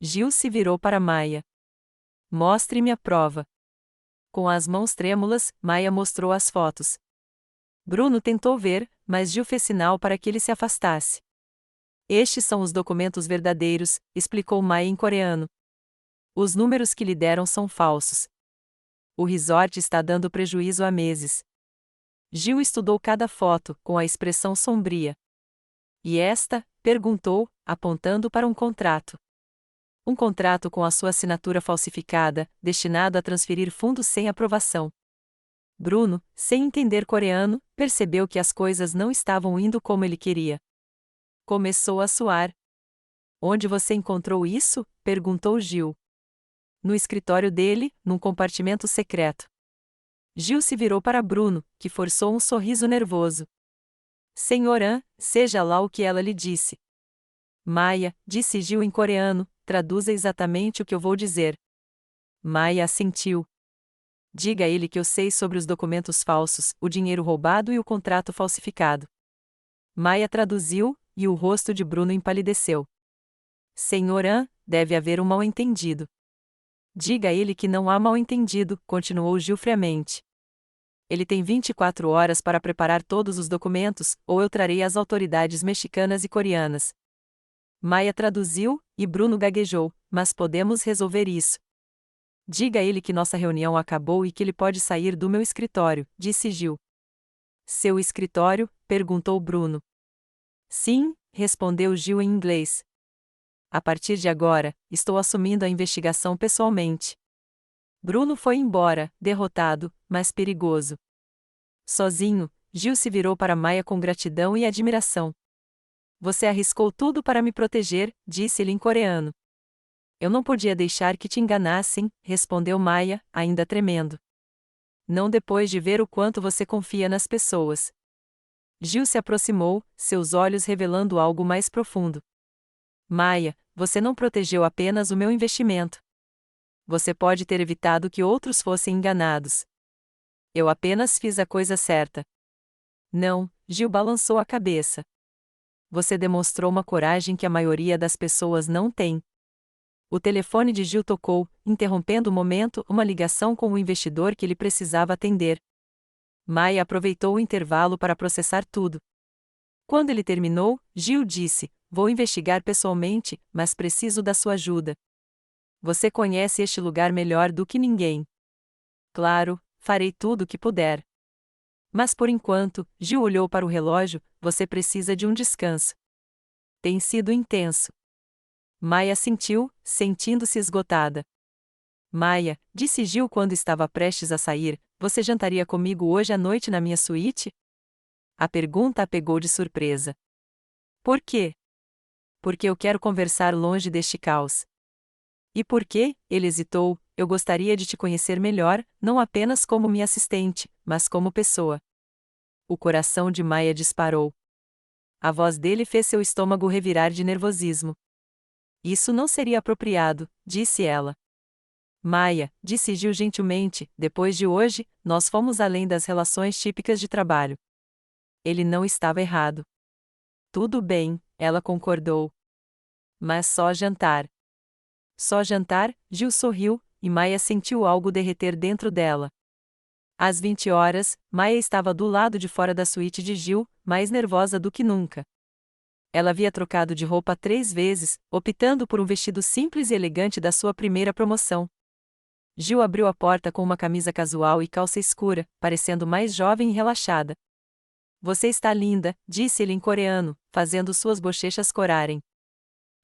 Gil se virou para Maia. Mostre-me a prova. Com as mãos trêmulas, Maia mostrou as fotos. Bruno tentou ver, mas Gil fez sinal para que ele se afastasse. Estes são os documentos verdadeiros, explicou Maia em coreano. Os números que lhe deram são falsos. O resort está dando prejuízo há meses. Gil estudou cada foto, com a expressão sombria. E esta? Perguntou, apontando para um contrato. Um contrato com a sua assinatura falsificada, destinado a transferir fundos sem aprovação. Bruno, sem entender coreano, percebeu que as coisas não estavam indo como ele queria. Começou a suar. Onde você encontrou isso? Perguntou Gil. No escritório dele, num compartimento secreto. Gil se virou para Bruno, que forçou um sorriso nervoso. Senhorã, seja lá o que ela lhe disse. Maia, disse Gil em coreano, traduza exatamente o que eu vou dizer. Maia assentiu. Diga a ele que eu sei sobre os documentos falsos, o dinheiro roubado e o contrato falsificado. Maia traduziu, e o rosto de Bruno empalideceu. Senhorã, deve haver um mal-entendido. Diga a ele que não há mal-entendido, continuou Gil friamente. Ele tem 24 horas para preparar todos os documentos, ou eu trarei às autoridades mexicanas e coreanas. Maia traduziu, e Bruno gaguejou, mas podemos resolver isso. Diga a ele que nossa reunião acabou e que ele pode sair do meu escritório, disse Gil. Seu escritório? Perguntou Bruno. Sim, respondeu Gil em inglês. A partir de agora, estou assumindo a investigação pessoalmente. Bruno foi embora, derrotado, mas perigoso. Sozinho, Gil se virou para Maia com gratidão e admiração. Você arriscou tudo para me proteger, disse-ele em coreano. Eu não podia deixar que te enganassem, respondeu Maia, ainda tremendo. Não depois de ver o quanto você confia nas pessoas. Gil se aproximou, seus olhos revelando algo mais profundo. Maia, você não protegeu apenas o meu investimento. Você pode ter evitado que outros fossem enganados. Eu apenas fiz a coisa certa. Não, Gil balançou a cabeça. Você demonstrou uma coragem que a maioria das pessoas não tem. O telefone de Gil tocou, interrompendo o momento uma ligação com o investidor que ele precisava atender. Maia aproveitou o intervalo para processar tudo. Quando ele terminou, Gil disse: vou investigar pessoalmente, mas preciso da sua ajuda. Você conhece este lugar melhor do que ninguém. Claro, farei tudo o que puder. Mas por enquanto, Gil olhou para o relógio, você precisa de um descanso. Tem sido intenso. Maia assentiu, sentindo-se esgotada. Maia, disse Gil quando estava prestes a sair, Você jantaria comigo hoje à noite na minha suíte? A pergunta a pegou de surpresa. Por quê? Porque eu quero conversar longe deste caos. E por quê? Ele hesitou. Eu gostaria de te conhecer melhor, não apenas como minha assistente, mas como pessoa. O coração de Maia disparou. A voz dele fez seu estômago revirar de nervosismo. Isso não seria apropriado, disse ela. Maia, disse Gil gentilmente, depois de hoje, nós fomos além das relações típicas de trabalho. Ele não estava errado. Tudo bem, ela concordou. Mas só jantar. Só jantar? Gil sorriu, e Maia sentiu algo derreter dentro dela. Às 20 horas, Maia estava do lado de fora da suíte de Gil, mais nervosa do que nunca. Ela havia trocado de roupa 3 vezes, optando por um vestido simples e elegante da sua primeira promoção. Gil abriu a porta com uma camisa casual e calça escura, parecendo mais jovem e relaxada. Você está linda, disse ele em coreano, fazendo suas bochechas corarem.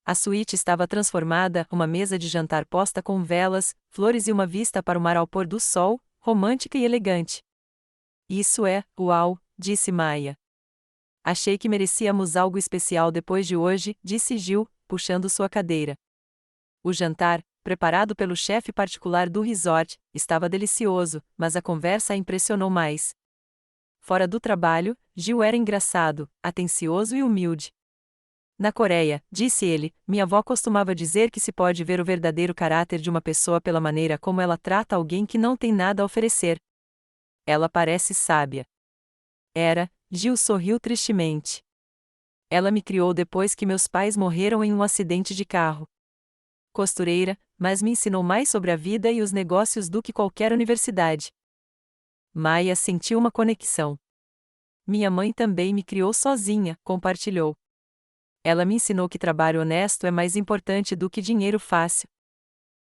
A suíte estava transformada, uma mesa de jantar posta com velas, flores e uma vista para o mar ao pôr do sol, romântica e elegante. Isso é, uau, disse Maia. Achei que merecíamos algo especial depois de hoje, disse Gil, puxando sua cadeira. O jantar, preparado pelo chefe particular do resort, estava delicioso, mas a conversa a impressionou mais. Fora do trabalho, Gil era engraçado, atencioso e humilde. Na Coreia, disse ele, minha avó costumava dizer que se pode ver o verdadeiro caráter de uma pessoa pela maneira como ela trata alguém que não tem nada a oferecer. Ela parece sábia. Gil sorriu tristemente. Ela me criou depois que meus pais morreram em um acidente de carro. Costureira, mas me ensinou mais sobre a vida e os negócios do que qualquer universidade. Maia sentiu uma conexão. Minha mãe também me criou sozinha, compartilhou. Ela me ensinou que trabalho honesto é mais importante do que dinheiro fácil.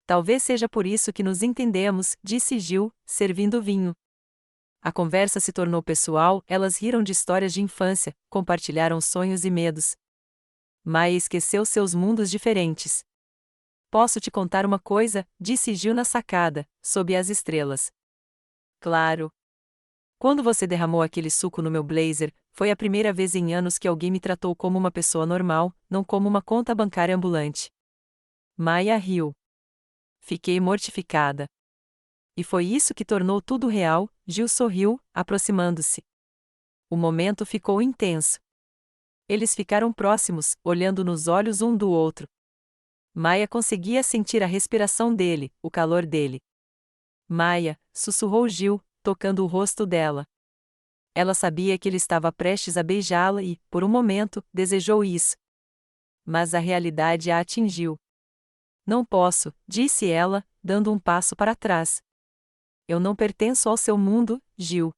Talvez seja por isso que nos entendemos, disse Gil, servindo vinho. A conversa se tornou pessoal, elas riram de histórias de infância, compartilharam sonhos e medos. Maia esqueceu seus mundos diferentes. Posso te contar uma coisa, disse Gil na sacada, sob as estrelas. Claro. Quando você derramou aquele suco no meu blazer, foi a primeira vez em anos que alguém me tratou como uma pessoa normal, não como uma conta bancária ambulante. Maia riu. Fiquei mortificada. E foi isso que tornou tudo real, Gil sorriu, aproximando-se. O momento ficou intenso. Eles ficaram próximos, olhando nos olhos um do outro. Maia conseguia sentir a respiração dele, o calor dele. Maia, sussurrou Gil, tocando o rosto dela. Ela sabia que ele estava prestes a beijá-la e, por um momento, desejou isso. Mas a realidade a atingiu. Não posso, disse ela, dando um passo para trás. Eu não pertenço ao seu mundo, Gil.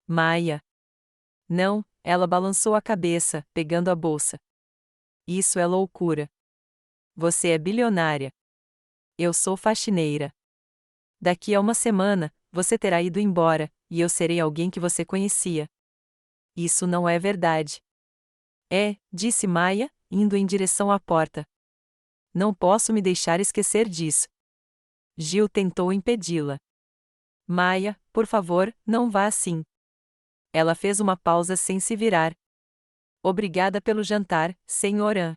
Maia. Não, ela balançou a cabeça, pegando a bolsa. Isso é loucura. Você é bilionária. Eu sou faxineira. Daqui a uma semana, você terá ido embora, e eu serei alguém que você conhecia. Isso não é verdade. Disse Maia, indo em direção à porta. Não posso me deixar esquecer disso. Gil tentou impedi-la. Maia, por favor, não vá assim. Ela fez uma pausa sem se virar. Obrigada pelo jantar, senhorã.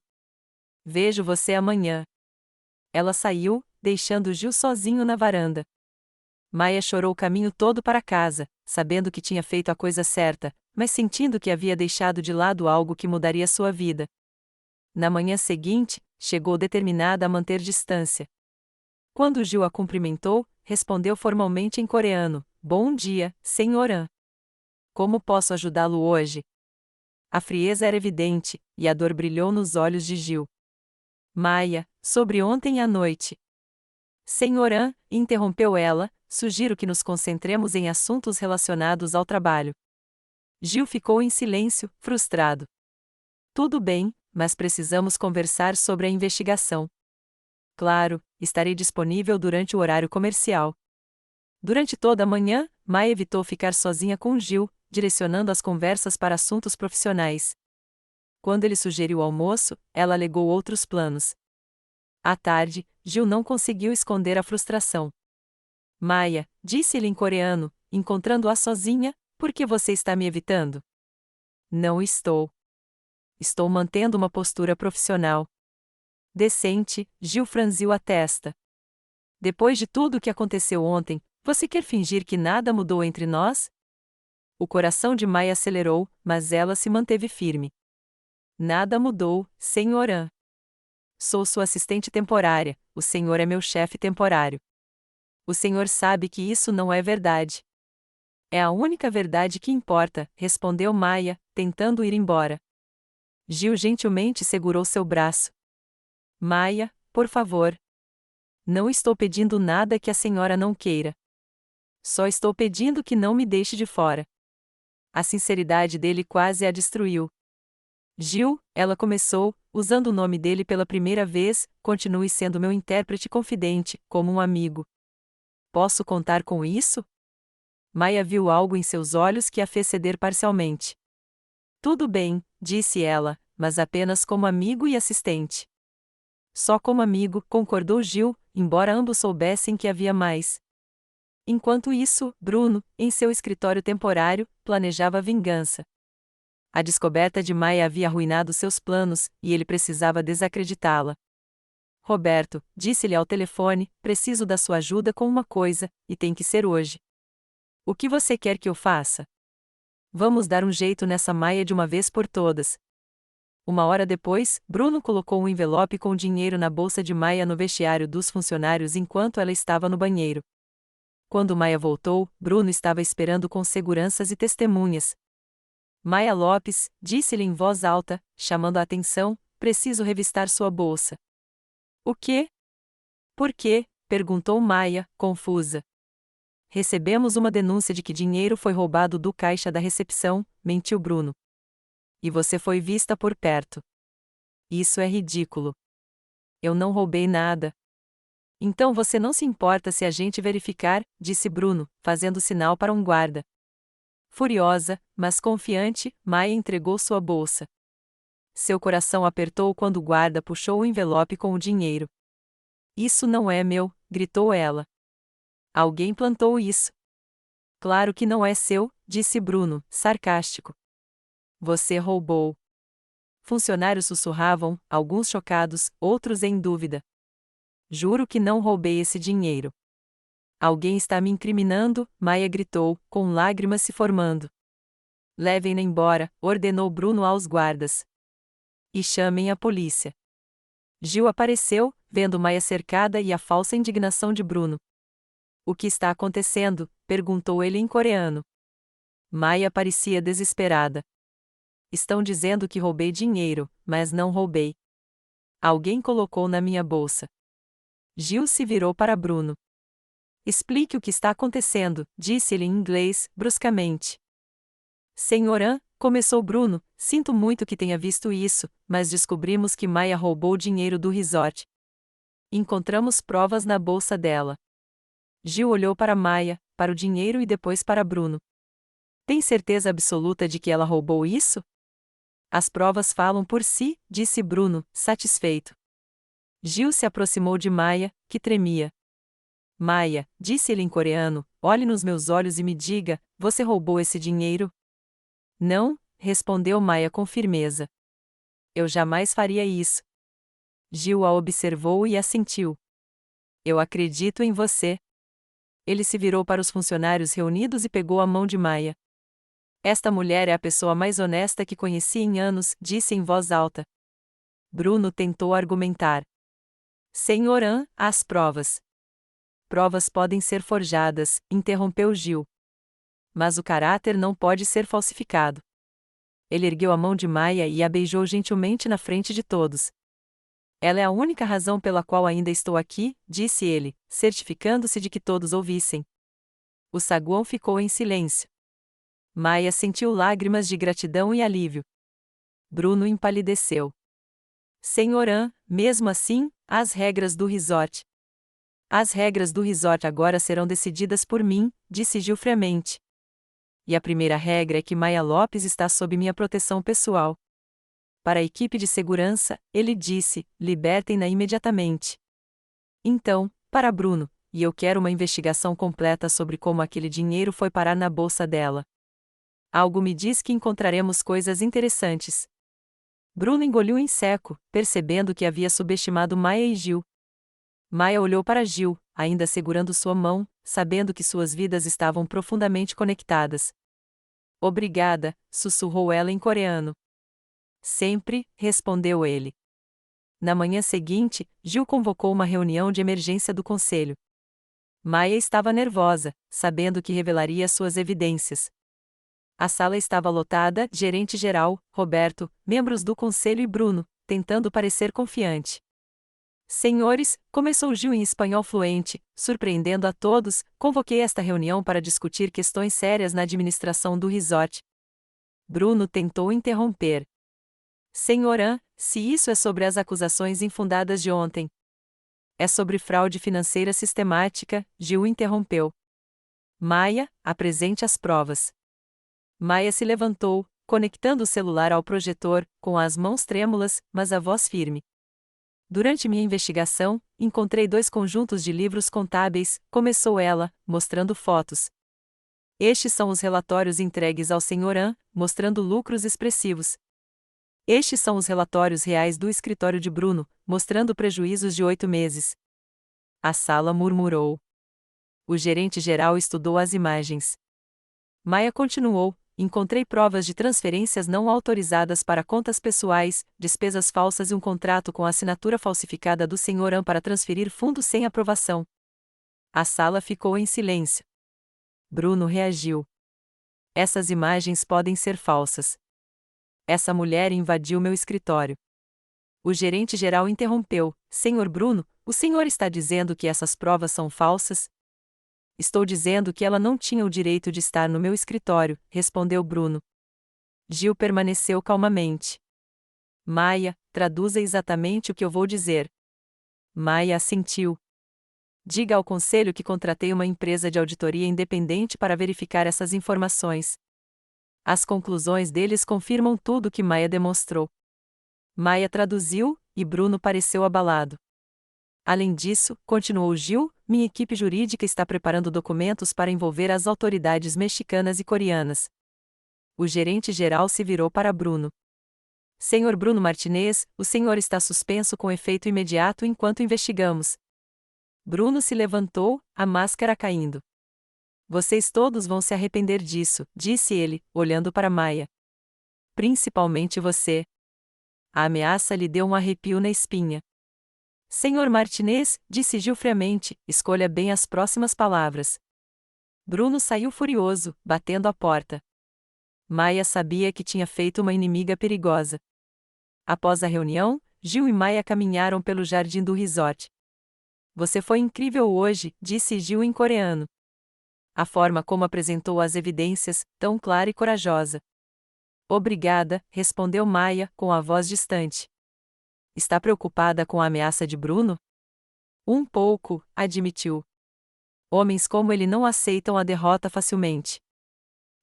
Vejo você amanhã. Ela saiu, deixando Gil sozinho na varanda. Maia chorou o caminho todo para casa, sabendo que tinha feito a coisa certa, mas sentindo que havia deixado de lado algo que mudaria sua vida. Na manhã seguinte, chegou determinada a manter distância. Quando Gil a cumprimentou, respondeu formalmente em coreano: Bom dia, senhorã. Como posso ajudá-lo hoje? A frieza era evidente, e a dor brilhou nos olhos de Gil. Maia, sobre ontem à noite. Senhorã, interrompeu ela, sugiro que nos concentremos em assuntos relacionados ao trabalho. Gil ficou em silêncio, frustrado. Tudo bem, mas precisamos conversar sobre a investigação. Claro, estarei disponível durante o horário comercial. Durante toda a manhã, Maia evitou ficar sozinha com Gil, direcionando as conversas para assuntos profissionais. Quando ele sugeriu o almoço, ela alegou outros planos. À tarde, Gil não conseguiu esconder a frustração. Maia, disse ele em coreano, encontrando-a sozinha, por que você está me evitando? Não estou. Estou mantendo uma postura profissional. Decente, Gil franziu a testa. Depois de tudo o que aconteceu ontem, você quer fingir que nada mudou entre nós? O coração de Maia acelerou, mas ela se manteve firme. Nada mudou, Sr. An. Sou sua assistente temporária, o senhor é meu chefe temporário. O senhor sabe que isso não é verdade. É a única verdade que importa, respondeu Maia, tentando ir embora. Gil gentilmente segurou seu braço. Maia, por favor. Não estou pedindo nada que a senhora não queira. Só estou pedindo que não me deixe de fora. A sinceridade dele quase a destruiu. Gil, ela começou, usando o nome dele pela primeira vez, continue sendo meu intérprete confidente, como um amigo. Posso contar com isso? Maia viu algo em seus olhos que a fez ceder parcialmente. Tudo bem, disse ela, mas apenas como amigo e assistente. Só como amigo, concordou Gil, embora ambos soubessem que havia mais. Enquanto isso, Bruno, em seu escritório temporário, planejava vingança. A descoberta de Maia havia arruinado seus planos, e ele precisava desacreditá-la. Roberto, disse-lhe ao telefone, preciso da sua ajuda com uma coisa, e tem que ser hoje. O que você quer que eu faça? Vamos dar um jeito nessa Maia de uma vez por todas. Uma hora depois, Bruno colocou um envelope com dinheiro na bolsa de Maia no vestiário dos funcionários enquanto ela estava no banheiro. Quando Maia voltou, Bruno estava esperando com seguranças e testemunhas. Maia Lopes, disse-lhe em voz alta, chamando a atenção, preciso revistar sua bolsa. O quê? Por quê? Perguntou Maia, confusa. Recebemos uma denúncia de que dinheiro foi roubado do caixa da recepção, mentiu Bruno. E você foi vista por perto. Isso é ridículo. Eu não roubei nada. Então você não se importa se a gente verificar, disse Bruno, fazendo sinal para um guarda. Furiosa, mas confiante, Maia entregou sua bolsa. Seu coração apertou quando o guarda puxou o envelope com o dinheiro. Isso não é meu, gritou ela. Alguém plantou isso. Claro que não é seu, disse Bruno, sarcástico. Você roubou. Funcionários sussurravam, alguns chocados, outros em dúvida. Juro que não roubei esse dinheiro. Alguém está me incriminando, Maia gritou, com lágrimas se formando. Levem-na embora, ordenou Bruno aos guardas. E chamem a polícia. Gil apareceu, vendo Maia cercada e a falsa indignação de Bruno. O que está acontecendo? Perguntou ele em coreano. Maia parecia desesperada. Estão dizendo que roubei dinheiro, mas não roubei. Alguém colocou na minha bolsa. Gil se virou para Bruno. Explique o que está acontecendo, disse ele em inglês, bruscamente. Senhor An, começou Bruno, sinto muito que tenha visto isso, mas descobrimos que Maia roubou dinheiro do resort. Encontramos provas na bolsa dela. Gil olhou para Maia, para o dinheiro e depois para Bruno. Tem certeza absoluta de que ela roubou isso? As provas falam por si, disse Bruno, satisfeito. Gil se aproximou de Maia, que tremia. Maia, disse ele em coreano, olhe nos meus olhos e me diga, você roubou esse dinheiro? Não, respondeu Maia com firmeza. Eu jamais faria isso. Gil a observou e assentiu. Eu acredito em você. Ele se virou para os funcionários reunidos e pegou a mão de Maia. Esta mulher é a pessoa mais honesta que conheci em anos, disse em voz alta. Bruno tentou argumentar. Senhor An, as provas. Provas podem ser forjadas, interrompeu Gil. Mas o caráter não pode ser falsificado. Ele ergueu a mão de Maia e a beijou gentilmente na frente de todos. Ela é a única razão pela qual ainda estou aqui, disse ele, certificando-se de que todos ouvissem. O saguão ficou em silêncio. Maia sentiu lágrimas de gratidão e alívio. Bruno empalideceu. Senhor An, mesmo assim, as regras do resort. As regras do resort agora serão decididas por mim, disse Gil friamente. E a primeira regra é que Maia Lopes está sob minha proteção pessoal. Para a equipe de segurança, ele disse, libertem-na imediatamente. Então, para Bruno, e eu quero uma investigação completa sobre como aquele dinheiro foi parar na bolsa dela. Algo me diz que encontraremos coisas interessantes. Bruno engoliu em seco, percebendo que havia subestimado Maia e Gil. Maia olhou para Gil, ainda segurando sua mão, sabendo que suas vidas estavam profundamente conectadas. Obrigada, sussurrou ela em coreano. Sempre, respondeu ele. Na manhã seguinte, Gil convocou uma reunião de emergência do conselho. Maia estava nervosa, sabendo que revelaria suas evidências. A sala estava lotada, gerente-geral, Roberto, membros do conselho e Bruno, tentando parecer confiante. Senhores, começou Gil em espanhol fluente, surpreendendo a todos, convoquei esta reunião para discutir questões sérias na administração do resort. Bruno tentou interromper. Senhorã, se isso é sobre as acusações infundadas de ontem. É sobre fraude financeira sistemática, Gil interrompeu. Maia, apresente as provas. Maia se levantou, conectando o celular ao projetor, com as mãos trêmulas, mas a voz firme. Durante minha investigação, encontrei 2 conjuntos de livros contábeis, começou ela, mostrando fotos. Estes são os relatórios entregues ao Senhorã, mostrando lucros expressivos. Estes são os relatórios reais do escritório de Bruno, mostrando prejuízos de 8 meses. A sala murmurou. O gerente-geral estudou as imagens. Maia continuou. Encontrei provas de transferências não autorizadas para contas pessoais, despesas falsas e um contrato com a assinatura falsificada do Senhorã para transferir fundos sem aprovação. A sala ficou em silêncio. Bruno reagiu. Essas imagens podem ser falsas. Essa mulher invadiu meu escritório. O gerente-geral interrompeu. Senhor Bruno, o senhor está dizendo que essas provas são falsas? Estou dizendo que ela não tinha o direito de estar no meu escritório, respondeu Bruno. Gil permaneceu calmamente. Maia, traduza exatamente o que eu vou dizer. Maia assentiu. Diga ao conselho que contratei uma empresa de auditoria independente para verificar essas informações. As conclusões deles confirmam tudo o que Maia demonstrou. Maia traduziu, e Bruno pareceu abalado. Além disso, continuou Gil, minha equipe jurídica está preparando documentos para envolver as autoridades mexicanas e coreanas. O gerente-geral se virou para Bruno. Senhor Bruno Martinez, o senhor está suspenso com efeito imediato enquanto investigamos. Bruno se levantou, a máscara caindo. Vocês todos vão se arrepender disso, disse ele, olhando para Maia. Principalmente você. A ameaça lhe deu um arrepio na espinha. Senhor Martinez, disse Gil friamente, escolha bem as próximas palavras. Bruno saiu furioso, batendo a porta. Maia sabia que tinha feito uma inimiga perigosa. Após a reunião, Gil e Maia caminharam pelo jardim do resort. Você foi incrível hoje, disse Gil em coreano. A forma como apresentou as evidências, tão clara e corajosa. Obrigada, respondeu Maia, com a voz distante. Está preocupada com a ameaça de Bruno? Um pouco, admitiu. Homens como ele não aceitam a derrota facilmente.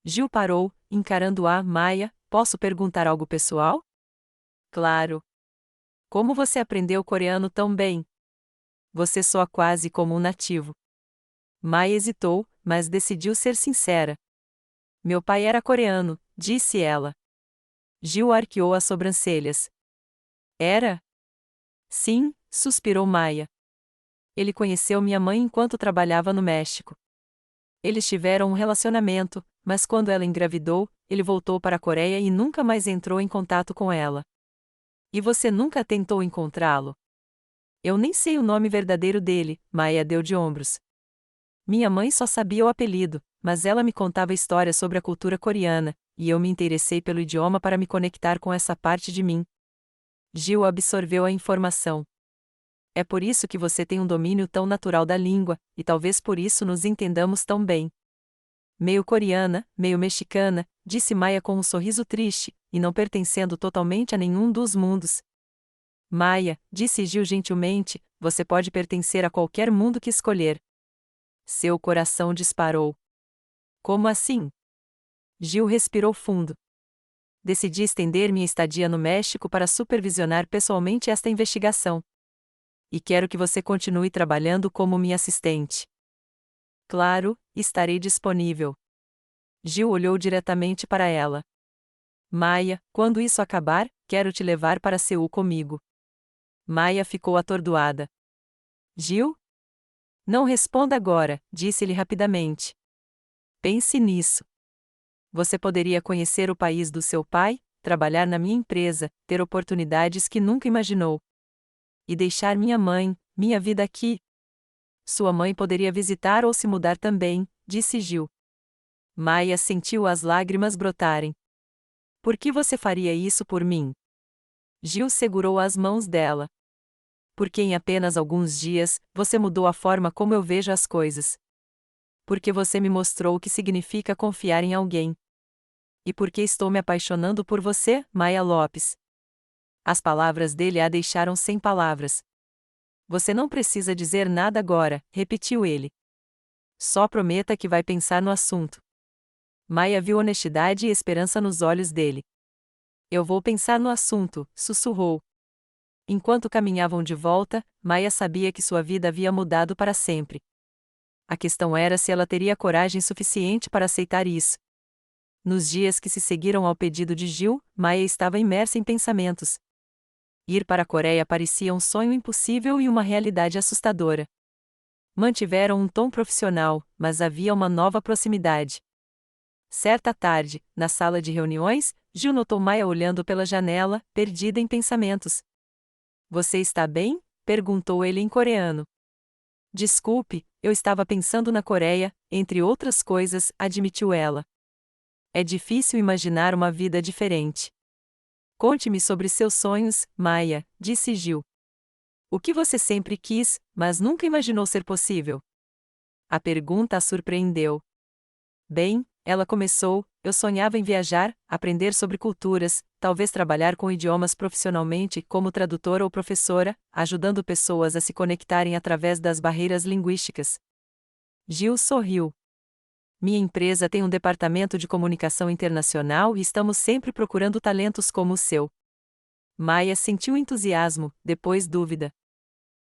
Gil parou, encarando-a. Maia, posso perguntar algo pessoal? Claro. Como você aprendeu coreano tão bem? Você soa quase como um nativo. Maia hesitou, mas decidiu ser sincera. Meu pai era coreano, disse ela. Gil arqueou as sobrancelhas. Era? Sim, suspirou Maia. Ele conheceu minha mãe enquanto trabalhava no México. Eles tiveram um relacionamento, mas quando ela engravidou, ele voltou para a Coreia e nunca mais entrou em contato com ela. E você nunca tentou encontrá-lo? Eu nem sei o nome verdadeiro dele, Maia deu de ombros. Minha mãe só sabia o apelido, mas ela me contava histórias sobre a cultura coreana, e eu me interessei pelo idioma para me conectar com essa parte de mim. Gil absorveu a informação. É por isso que você tem um domínio tão natural da língua, e talvez por isso nos entendamos tão bem. Meio coreana, meio mexicana, disse Maia com um sorriso triste, e não pertencendo totalmente a nenhum dos mundos. Maia, disse Gil gentilmente, você pode pertencer a qualquer mundo que escolher. Seu coração disparou. Como assim? Gil respirou fundo. Decidi estender minha estadia no México para supervisionar pessoalmente esta investigação. E quero que você continue trabalhando como minha assistente. Claro, estarei disponível. Gil olhou diretamente para ela. Maia, quando isso acabar, quero te levar para Seul comigo. Maia ficou atordoada. Gil? Não responda agora, disse-lhe rapidamente. Pense nisso. Você poderia conhecer o país do seu pai, trabalhar na minha empresa, ter oportunidades que nunca imaginou. E deixar minha mãe, minha vida aqui. Sua mãe poderia visitar ou se mudar também, disse Gil. Maia sentiu as lágrimas brotarem. Por que você faria isso por mim? Gil segurou as mãos dela. Porque em apenas alguns dias, você mudou a forma como eu vejo as coisas. Porque você me mostrou o que significa confiar em alguém. E porque estou me apaixonando por você, Maia Lopes. As palavras dele a deixaram sem palavras. Você não precisa dizer nada agora, repetiu ele. Só prometa que vai pensar no assunto. Maia viu honestidade e esperança nos olhos dele. Eu vou pensar no assunto, sussurrou. Enquanto caminhavam de volta, Maia sabia que sua vida havia mudado para sempre. A questão era se ela teria coragem suficiente para aceitar isso. Nos dias que se seguiram ao pedido de Gil, Maia estava imersa em pensamentos. Ir para a Coreia parecia um sonho impossível e uma realidade assustadora. Mantiveram um tom profissional, mas havia uma nova proximidade. Certa tarde, na sala de reuniões, Gil notou Maia olhando pela janela, perdida em pensamentos. Você está bem? Perguntou ele em coreano. Desculpe, eu estava pensando na Coreia, entre outras coisas, admitiu ela. É difícil imaginar uma vida diferente. Conte-me sobre seus sonhos, Maia, disse Gil. O que você sempre quis, mas nunca imaginou ser possível? A pergunta a surpreendeu. Bem, ela começou, eu sonhava em viajar, aprender sobre culturas, talvez trabalhar com idiomas profissionalmente como tradutora ou professora, ajudando pessoas a se conectarem através das barreiras linguísticas. Gil sorriu. Minha empresa tem um departamento de comunicação internacional e estamos sempre procurando talentos como o seu. Maia sentiu entusiasmo, depois dúvida.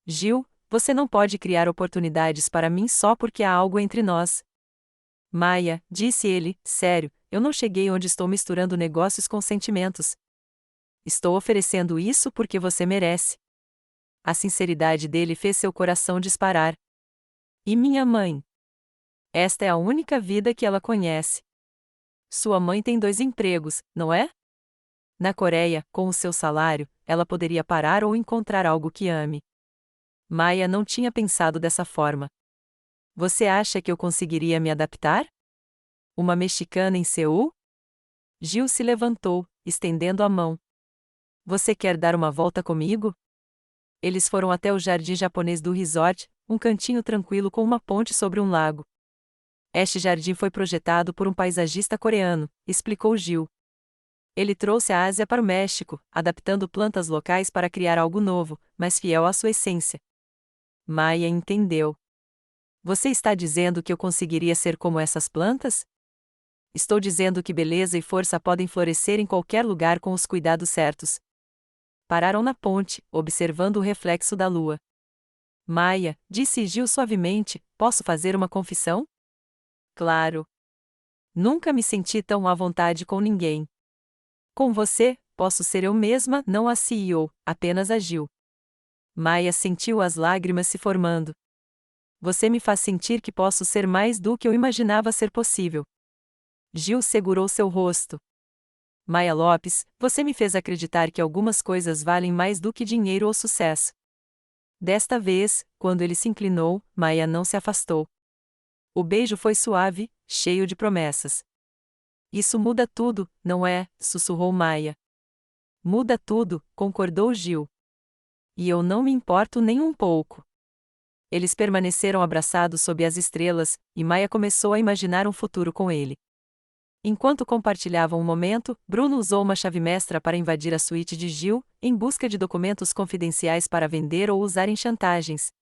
Gil, você não pode criar oportunidades para mim só porque há algo entre nós. Maia, disse ele, sério, eu não cheguei onde estou misturando negócios com sentimentos. Estou oferecendo isso porque você merece. A sinceridade dele fez seu coração disparar. E minha mãe? Esta é a única vida que ela conhece. Sua mãe tem 2 empregos, não é? Na Coreia, com o seu salário, ela poderia parar ou encontrar algo que ame. Maia não tinha pensado dessa forma. Você acha que eu conseguiria me adaptar? Uma mexicana em Seul? Gil se levantou, estendendo a mão. Você quer dar uma volta comigo? Eles foram até o jardim japonês do resort, um cantinho tranquilo com uma ponte sobre um lago. Este jardim foi projetado por um paisagista coreano, explicou Gil. Ele trouxe a Ásia para o México, adaptando plantas locais para criar algo novo, mas fiel à sua essência. Maia entendeu. Você está dizendo que eu conseguiria ser como essas plantas? Estou dizendo que beleza e força podem florescer em qualquer lugar com os cuidados certos. Pararam na ponte, observando o reflexo da lua. Maia, disse Gil suavemente, posso fazer uma confissão? Claro. Nunca me senti tão à vontade com ninguém. Com você, posso ser eu mesma, não a CEO, apenas a Gil. Maia sentiu as lágrimas se formando. Você me faz sentir que posso ser mais do que eu imaginava ser possível. Gil segurou seu rosto. Maia Lopes, você me fez acreditar que algumas coisas valem mais do que dinheiro ou sucesso. Desta vez, quando ele se inclinou, Maia não se afastou. O beijo foi suave, cheio de promessas. Isso muda tudo, não é? Sussurrou Maia. Muda tudo, concordou Gil. E eu não me importo nem um pouco. Eles permaneceram abraçados sob as estrelas, e Maia começou a imaginar um futuro com ele. Enquanto compartilhavam um momento, Bruno usou uma chave mestra para invadir a suíte de Gil, em busca de documentos confidenciais para vender ou usar em chantagens.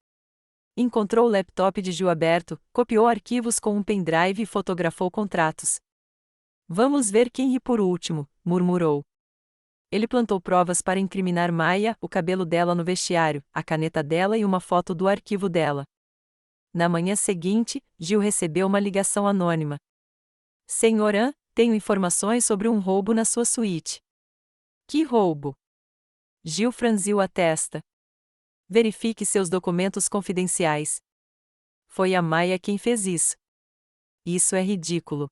Encontrou o laptop de Gil aberto, copiou arquivos com um pendrive e fotografou contratos. Vamos ver quem ri por último, murmurou. Ele plantou provas para incriminar Maia, o cabelo dela no vestiário, a caneta dela e uma foto do arquivo dela. Na manhã seguinte, Gil recebeu uma ligação anônima. Senhor An, tenho informações sobre um roubo na sua suíte. Que roubo? Gil franziu a testa. Verifique seus documentos confidenciais. Foi a Maia quem fez isso. Isso é ridículo.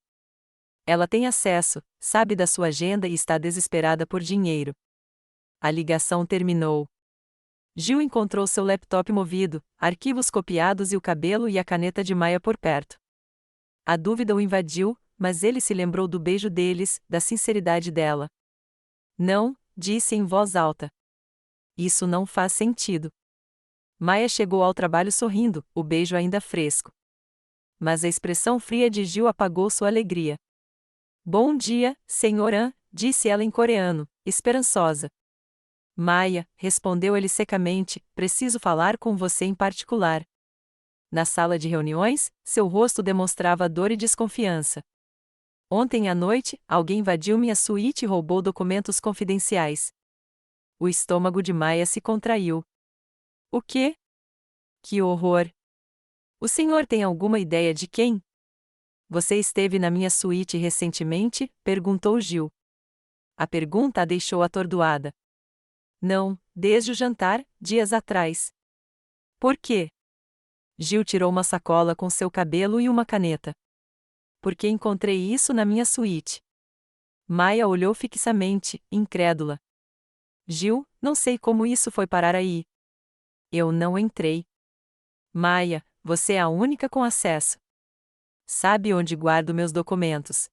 Ela tem acesso, sabe da sua agenda e está desesperada por dinheiro. A ligação terminou. Gil encontrou seu laptop movido, arquivos copiados e o cabelo e a caneta de Maia por perto. A dúvida o invadiu, mas ele se lembrou do beijo deles, da sinceridade dela. Não, disse em voz alta. Isso não faz sentido. Maia chegou ao trabalho sorrindo, o beijo ainda fresco. Mas a expressão fria de Gil apagou sua alegria. Bom dia, Senhor An, disse ela em coreano, esperançosa. Maia, respondeu ele secamente, preciso falar com você em particular. Na sala de reuniões, seu rosto demonstrava dor e desconfiança. Ontem à noite, alguém invadiu minha suíte e roubou documentos confidenciais. O estômago de Maia se contraiu. O quê? Que horror! O senhor tem alguma ideia de quem? Você esteve na minha suíte recentemente? Perguntou Gil. A pergunta a deixou atordoada. Não, desde o jantar, dias atrás. Por quê? Gil tirou uma sacola com seu cabelo e uma caneta. Porque encontrei isso na minha suíte. Maia olhou fixamente, incrédula. Gil, não sei como isso foi parar aí. Eu não entrei. Maia, você é a única com acesso. Sabe onde guardo meus documentos.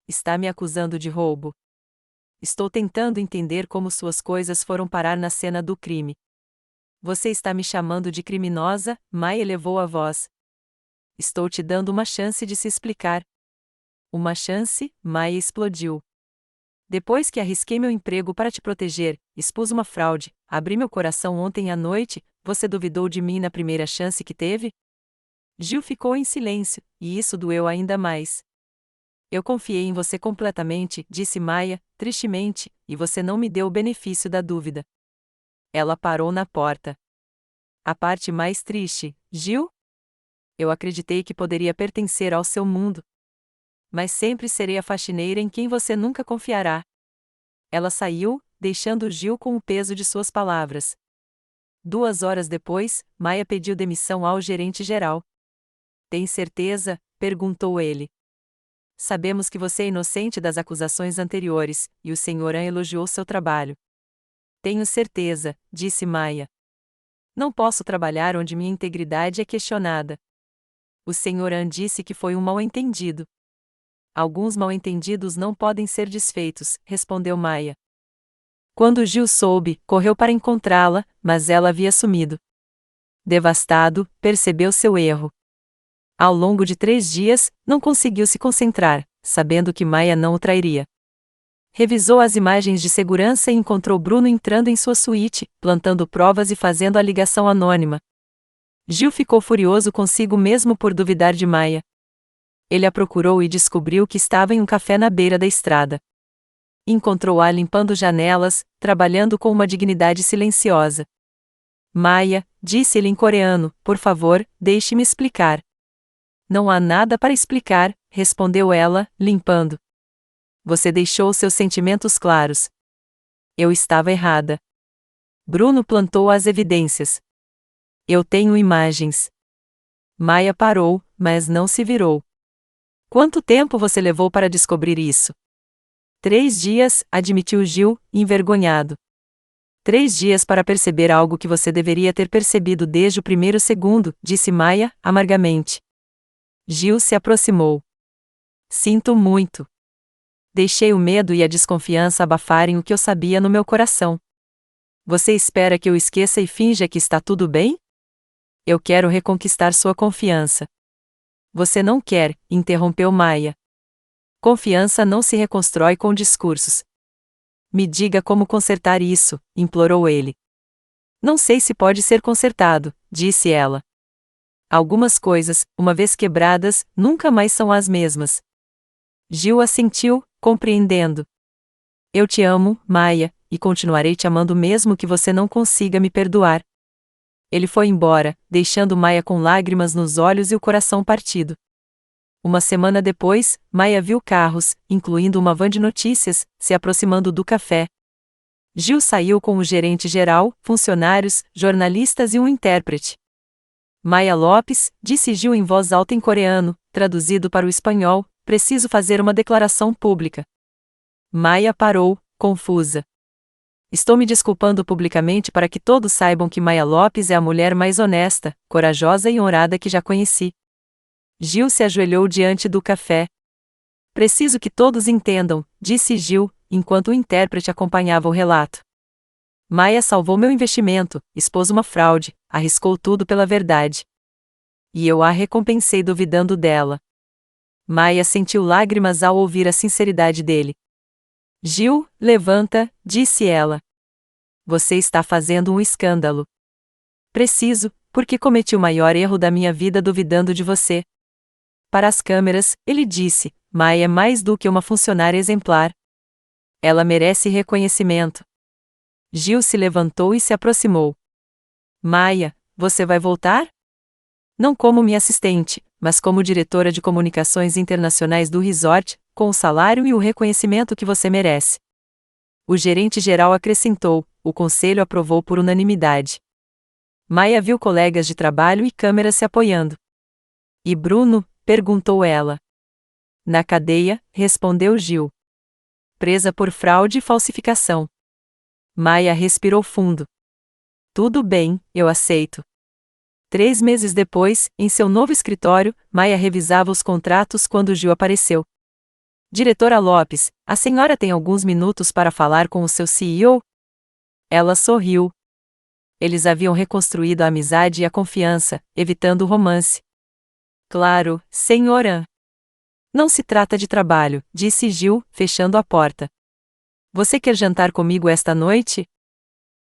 Está me acusando de roubo. Estou tentando entender como suas coisas foram parar na cena do crime. Você está me chamando de criminosa? Maia elevou a voz. Estou te dando uma chance de se explicar. Uma chance? Maia explodiu. Depois que arrisquei meu emprego para te proteger, expus uma fraude, abri meu coração ontem à noite, você duvidou de mim na primeira chance que teve? Gil ficou em silêncio, e isso doeu ainda mais. Eu confiei em você completamente, disse Maia, tristemente, e você não me deu o benefício da dúvida. Ela parou na porta. A parte mais triste, Gil? Eu acreditei que poderia pertencer ao seu mundo. Mas sempre serei a faxineira em quem você nunca confiará. Ela saiu, deixando Gil com o peso de suas palavras. 2 horas depois, Maia pediu demissão ao gerente-geral. Tem certeza? Perguntou ele. Sabemos que você é inocente das acusações anteriores, e o Sr. An elogiou seu trabalho. Tenho certeza, disse Maia. Não posso trabalhar onde minha integridade é questionada. O Sr. An disse que foi um mal-entendido. Alguns mal-entendidos não podem ser desfeitos, respondeu Maia. Quando Gil soube, correu para encontrá-la, mas ela havia sumido. Devastado, percebeu seu erro. Ao longo de 3 dias, não conseguiu se concentrar, sabendo que Maia não o trairia. Revisou as imagens de segurança e encontrou Bruno entrando em sua suíte, plantando provas e fazendo a ligação anônima. Gil ficou furioso consigo mesmo por duvidar de Maia. Ele a procurou e descobriu que estava em um café na beira da estrada. Encontrou-a limpando janelas, trabalhando com uma dignidade silenciosa. Maia, disse ele em coreano, por favor, deixe-me explicar. Não há nada para explicar, respondeu ela, limpando. Você deixou seus sentimentos claros. Eu estava errada. Bruno plantou as evidências. Eu tenho imagens. Maia parou, mas não se virou. Quanto tempo você levou para descobrir isso? 3 dias, admitiu Gil, envergonhado. 3 dias para perceber algo que você deveria ter percebido desde o primeiro segundo, disse Maia, amargamente. Gil se aproximou. Sinto muito. Deixei o medo e a desconfiança abafarem o que eu sabia no meu coração. Você espera que eu esqueça e finja que está tudo bem? Eu quero reconquistar sua confiança. Você não quer, interrompeu Maia. Confiança não se reconstrói com discursos. Me diga como consertar isso, implorou ele. Não sei se pode ser consertado, disse ela. Algumas coisas, uma vez quebradas, nunca mais são as mesmas. Gil assentiu, compreendendo. Eu te amo, Maia, e continuarei te amando mesmo que você não consiga me perdoar. Ele foi embora, deixando Maia com lágrimas nos olhos e o coração partido. Uma semana depois, Maia viu carros, incluindo uma van de notícias, se aproximando do café. Gil saiu com o gerente geral, funcionários, jornalistas e um intérprete. Maia Lopes, disse Gil em voz alta em coreano, traduzido para o espanhol, preciso fazer uma declaração pública. Maia parou, confusa. Estou me desculpando publicamente para que todos saibam que Maia Lopes é a mulher mais honesta, corajosa e honrada que já conheci. Gil se ajoelhou diante do café. Preciso que todos entendam, disse Gil, enquanto o intérprete acompanhava o relato. Maia salvou meu investimento, expôs uma fraude, arriscou tudo pela verdade. E eu a recompensei duvidando dela. Maia sentiu lágrimas ao ouvir a sinceridade dele. Gil, levanta, disse ela. Você está fazendo um escândalo. Preciso, porque cometi o maior erro da minha vida duvidando de você. Para as câmeras, ele disse, Maia é mais do que uma funcionária exemplar. Ela merece reconhecimento. Gil se levantou e se aproximou. Maia, você vai voltar? Não como minha assistente, mas como diretora de comunicações internacionais do resort, com o salário e o reconhecimento que você merece. O gerente geral acrescentou, o conselho aprovou por unanimidade. Maia viu colegas de trabalho e câmeras se apoiando. E Bruno? Perguntou ela. Na cadeia, respondeu Gil. Presa por fraude e falsificação. Maia respirou fundo. Tudo bem, eu aceito. 3 meses depois, em seu novo escritório, Maia revisava os contratos quando Gil apareceu. Diretora Lopes, a senhora tem alguns minutos para falar com o seu CEO? Ela sorriu. Eles haviam reconstruído a amizade e a confiança, evitando o romance. Claro, senhora. Não se trata de trabalho, disse Gil, fechando a porta. Você quer jantar comigo esta noite?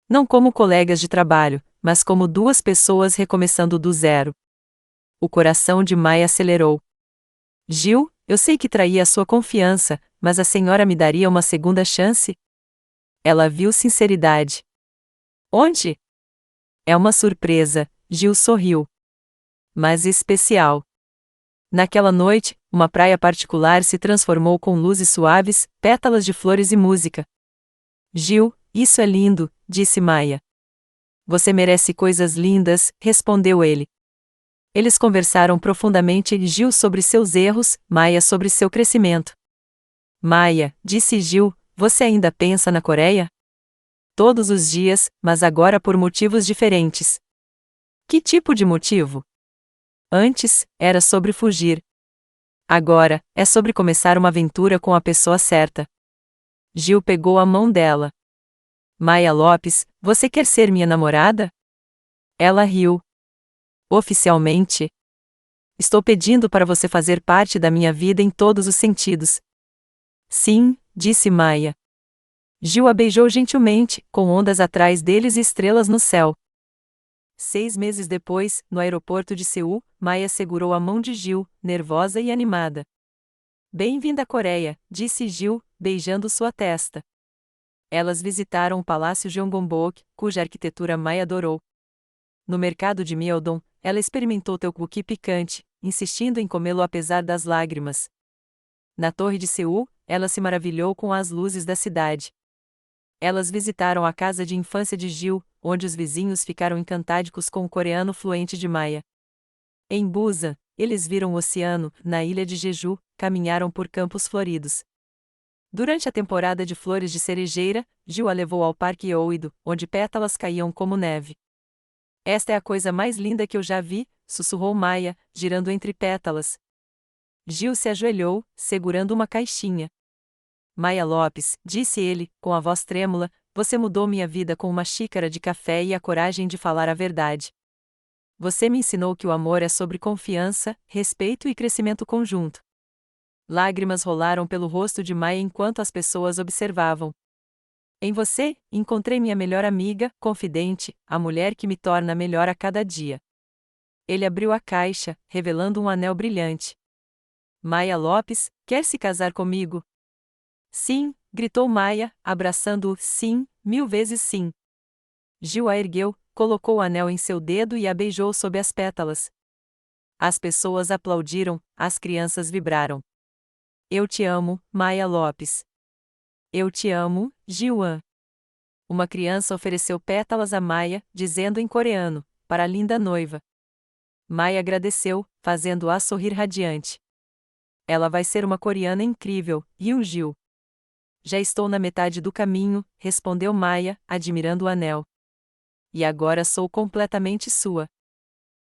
Não como colegas de trabalho, mas como duas pessoas recomeçando do zero. O coração de Maia acelerou. Gil, eu sei que traí a sua confiança, mas a senhora me daria uma segunda chance? Ela viu sinceridade. Onde? É uma surpresa, Gil sorriu. Mas especial. Naquela noite, uma praia particular se transformou com luzes suaves, pétalas de flores e música. Gil, isso é lindo, disse Maia. Você merece coisas lindas, respondeu ele. Eles conversaram profundamente, Gil sobre seus erros, Maia sobre seu crescimento. Maia, disse Gil, você ainda pensa na Coreia? Todos os dias, mas agora por motivos diferentes. Que tipo de motivo? Antes, era sobre fugir. Agora, é sobre começar uma aventura com a pessoa certa. Gil pegou a mão dela. Maia Lopes, você quer ser minha namorada? Ela riu. Oficialmente. Estou pedindo para você fazer parte da minha vida em todos os sentidos. Sim, disse Maia. Gil a beijou gentilmente, com ondas atrás deles e estrelas no céu. 6 meses depois, no aeroporto de Seul, Maia segurou a mão de Gil, nervosa e animada. Bem-vinda à Coreia, disse Gil, beijando sua testa. Elas visitaram o Palácio Gyeongbok, cuja arquitetura Maia adorou. No mercado de Myeodong, ela experimentou tteokbokki picante, insistindo em comê-lo apesar das lágrimas. Na Torre de Seul, ela se maravilhou com as luzes da cidade. Elas visitaram a casa de infância de Gil, onde os vizinhos ficaram encantádicos com o coreano fluente de Maia. Em Busan, eles viram o oceano, na ilha de Jeju, caminharam por campos floridos. Durante a temporada de flores de cerejeira, Gil a levou ao Parque Yeouido, onde pétalas caíam como neve. Esta é a coisa mais linda que eu já vi, sussurrou Maia, girando entre pétalas. Gil se ajoelhou, segurando uma caixinha. Maia Lopes, disse ele, com a voz trêmula, você mudou minha vida com uma xícara de café e a coragem de falar a verdade. Você me ensinou que o amor é sobre confiança, respeito e crescimento conjunto. Lágrimas rolaram pelo rosto de Maia enquanto as pessoas observavam. Em você, encontrei minha melhor amiga, confidente, a mulher que me torna melhor a cada dia. Ele abriu a caixa, revelando um anel brilhante. Maia Lopes, quer se casar comigo? Sim, gritou Maia, abraçando-o. Sim, 1000 vezes sim. Gil a ergueu, colocou o anel em seu dedo e a beijou sob as pétalas. As pessoas aplaudiram, as crianças vibraram. Eu te amo, Maia Lopes. Eu te amo, Gil-an. Uma criança ofereceu pétalas a Maia, dizendo em coreano, para a linda noiva. Maia agradeceu, fazendo-a sorrir radiante. Ela vai ser uma coreana incrível, Yoon-gil. Já estou na metade do caminho, respondeu Maia, admirando o anel. E agora sou completamente sua.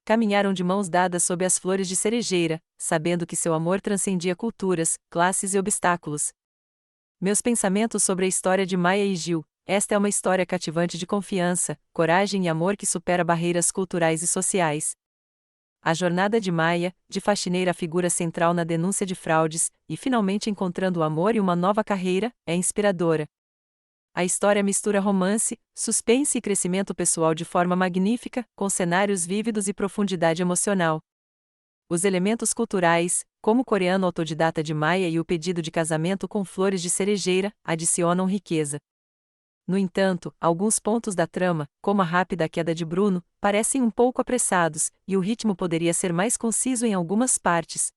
Caminharam de mãos dadas sob as flores de cerejeira, sabendo que seu amor transcendia culturas, classes e obstáculos. Meus pensamentos sobre a história de Maia e Gil. Esta é uma história cativante de confiança, coragem e amor que supera barreiras culturais e sociais. A jornada de Maia, de faxineira à figura central na denúncia de fraudes, e finalmente encontrando o amor e uma nova carreira, é inspiradora. A história mistura romance, suspense e crescimento pessoal de forma magnífica, com cenários vívidos e profundidade emocional. Os elementos culturais, como o coreano autodidata de Maia e o pedido de casamento com flores de cerejeira, adicionam riqueza. No entanto, alguns pontos da trama, como a rápida queda de Bruno, parecem um pouco apressados, e o ritmo poderia ser mais conciso em algumas partes.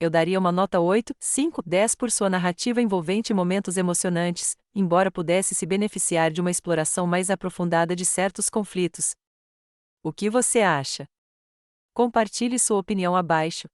Eu daria uma nota 8,5/10 por sua narrativa envolvente e momentos emocionantes, embora pudesse se beneficiar de uma exploração mais aprofundada de certos conflitos. O que você acha? Compartilhe sua opinião abaixo.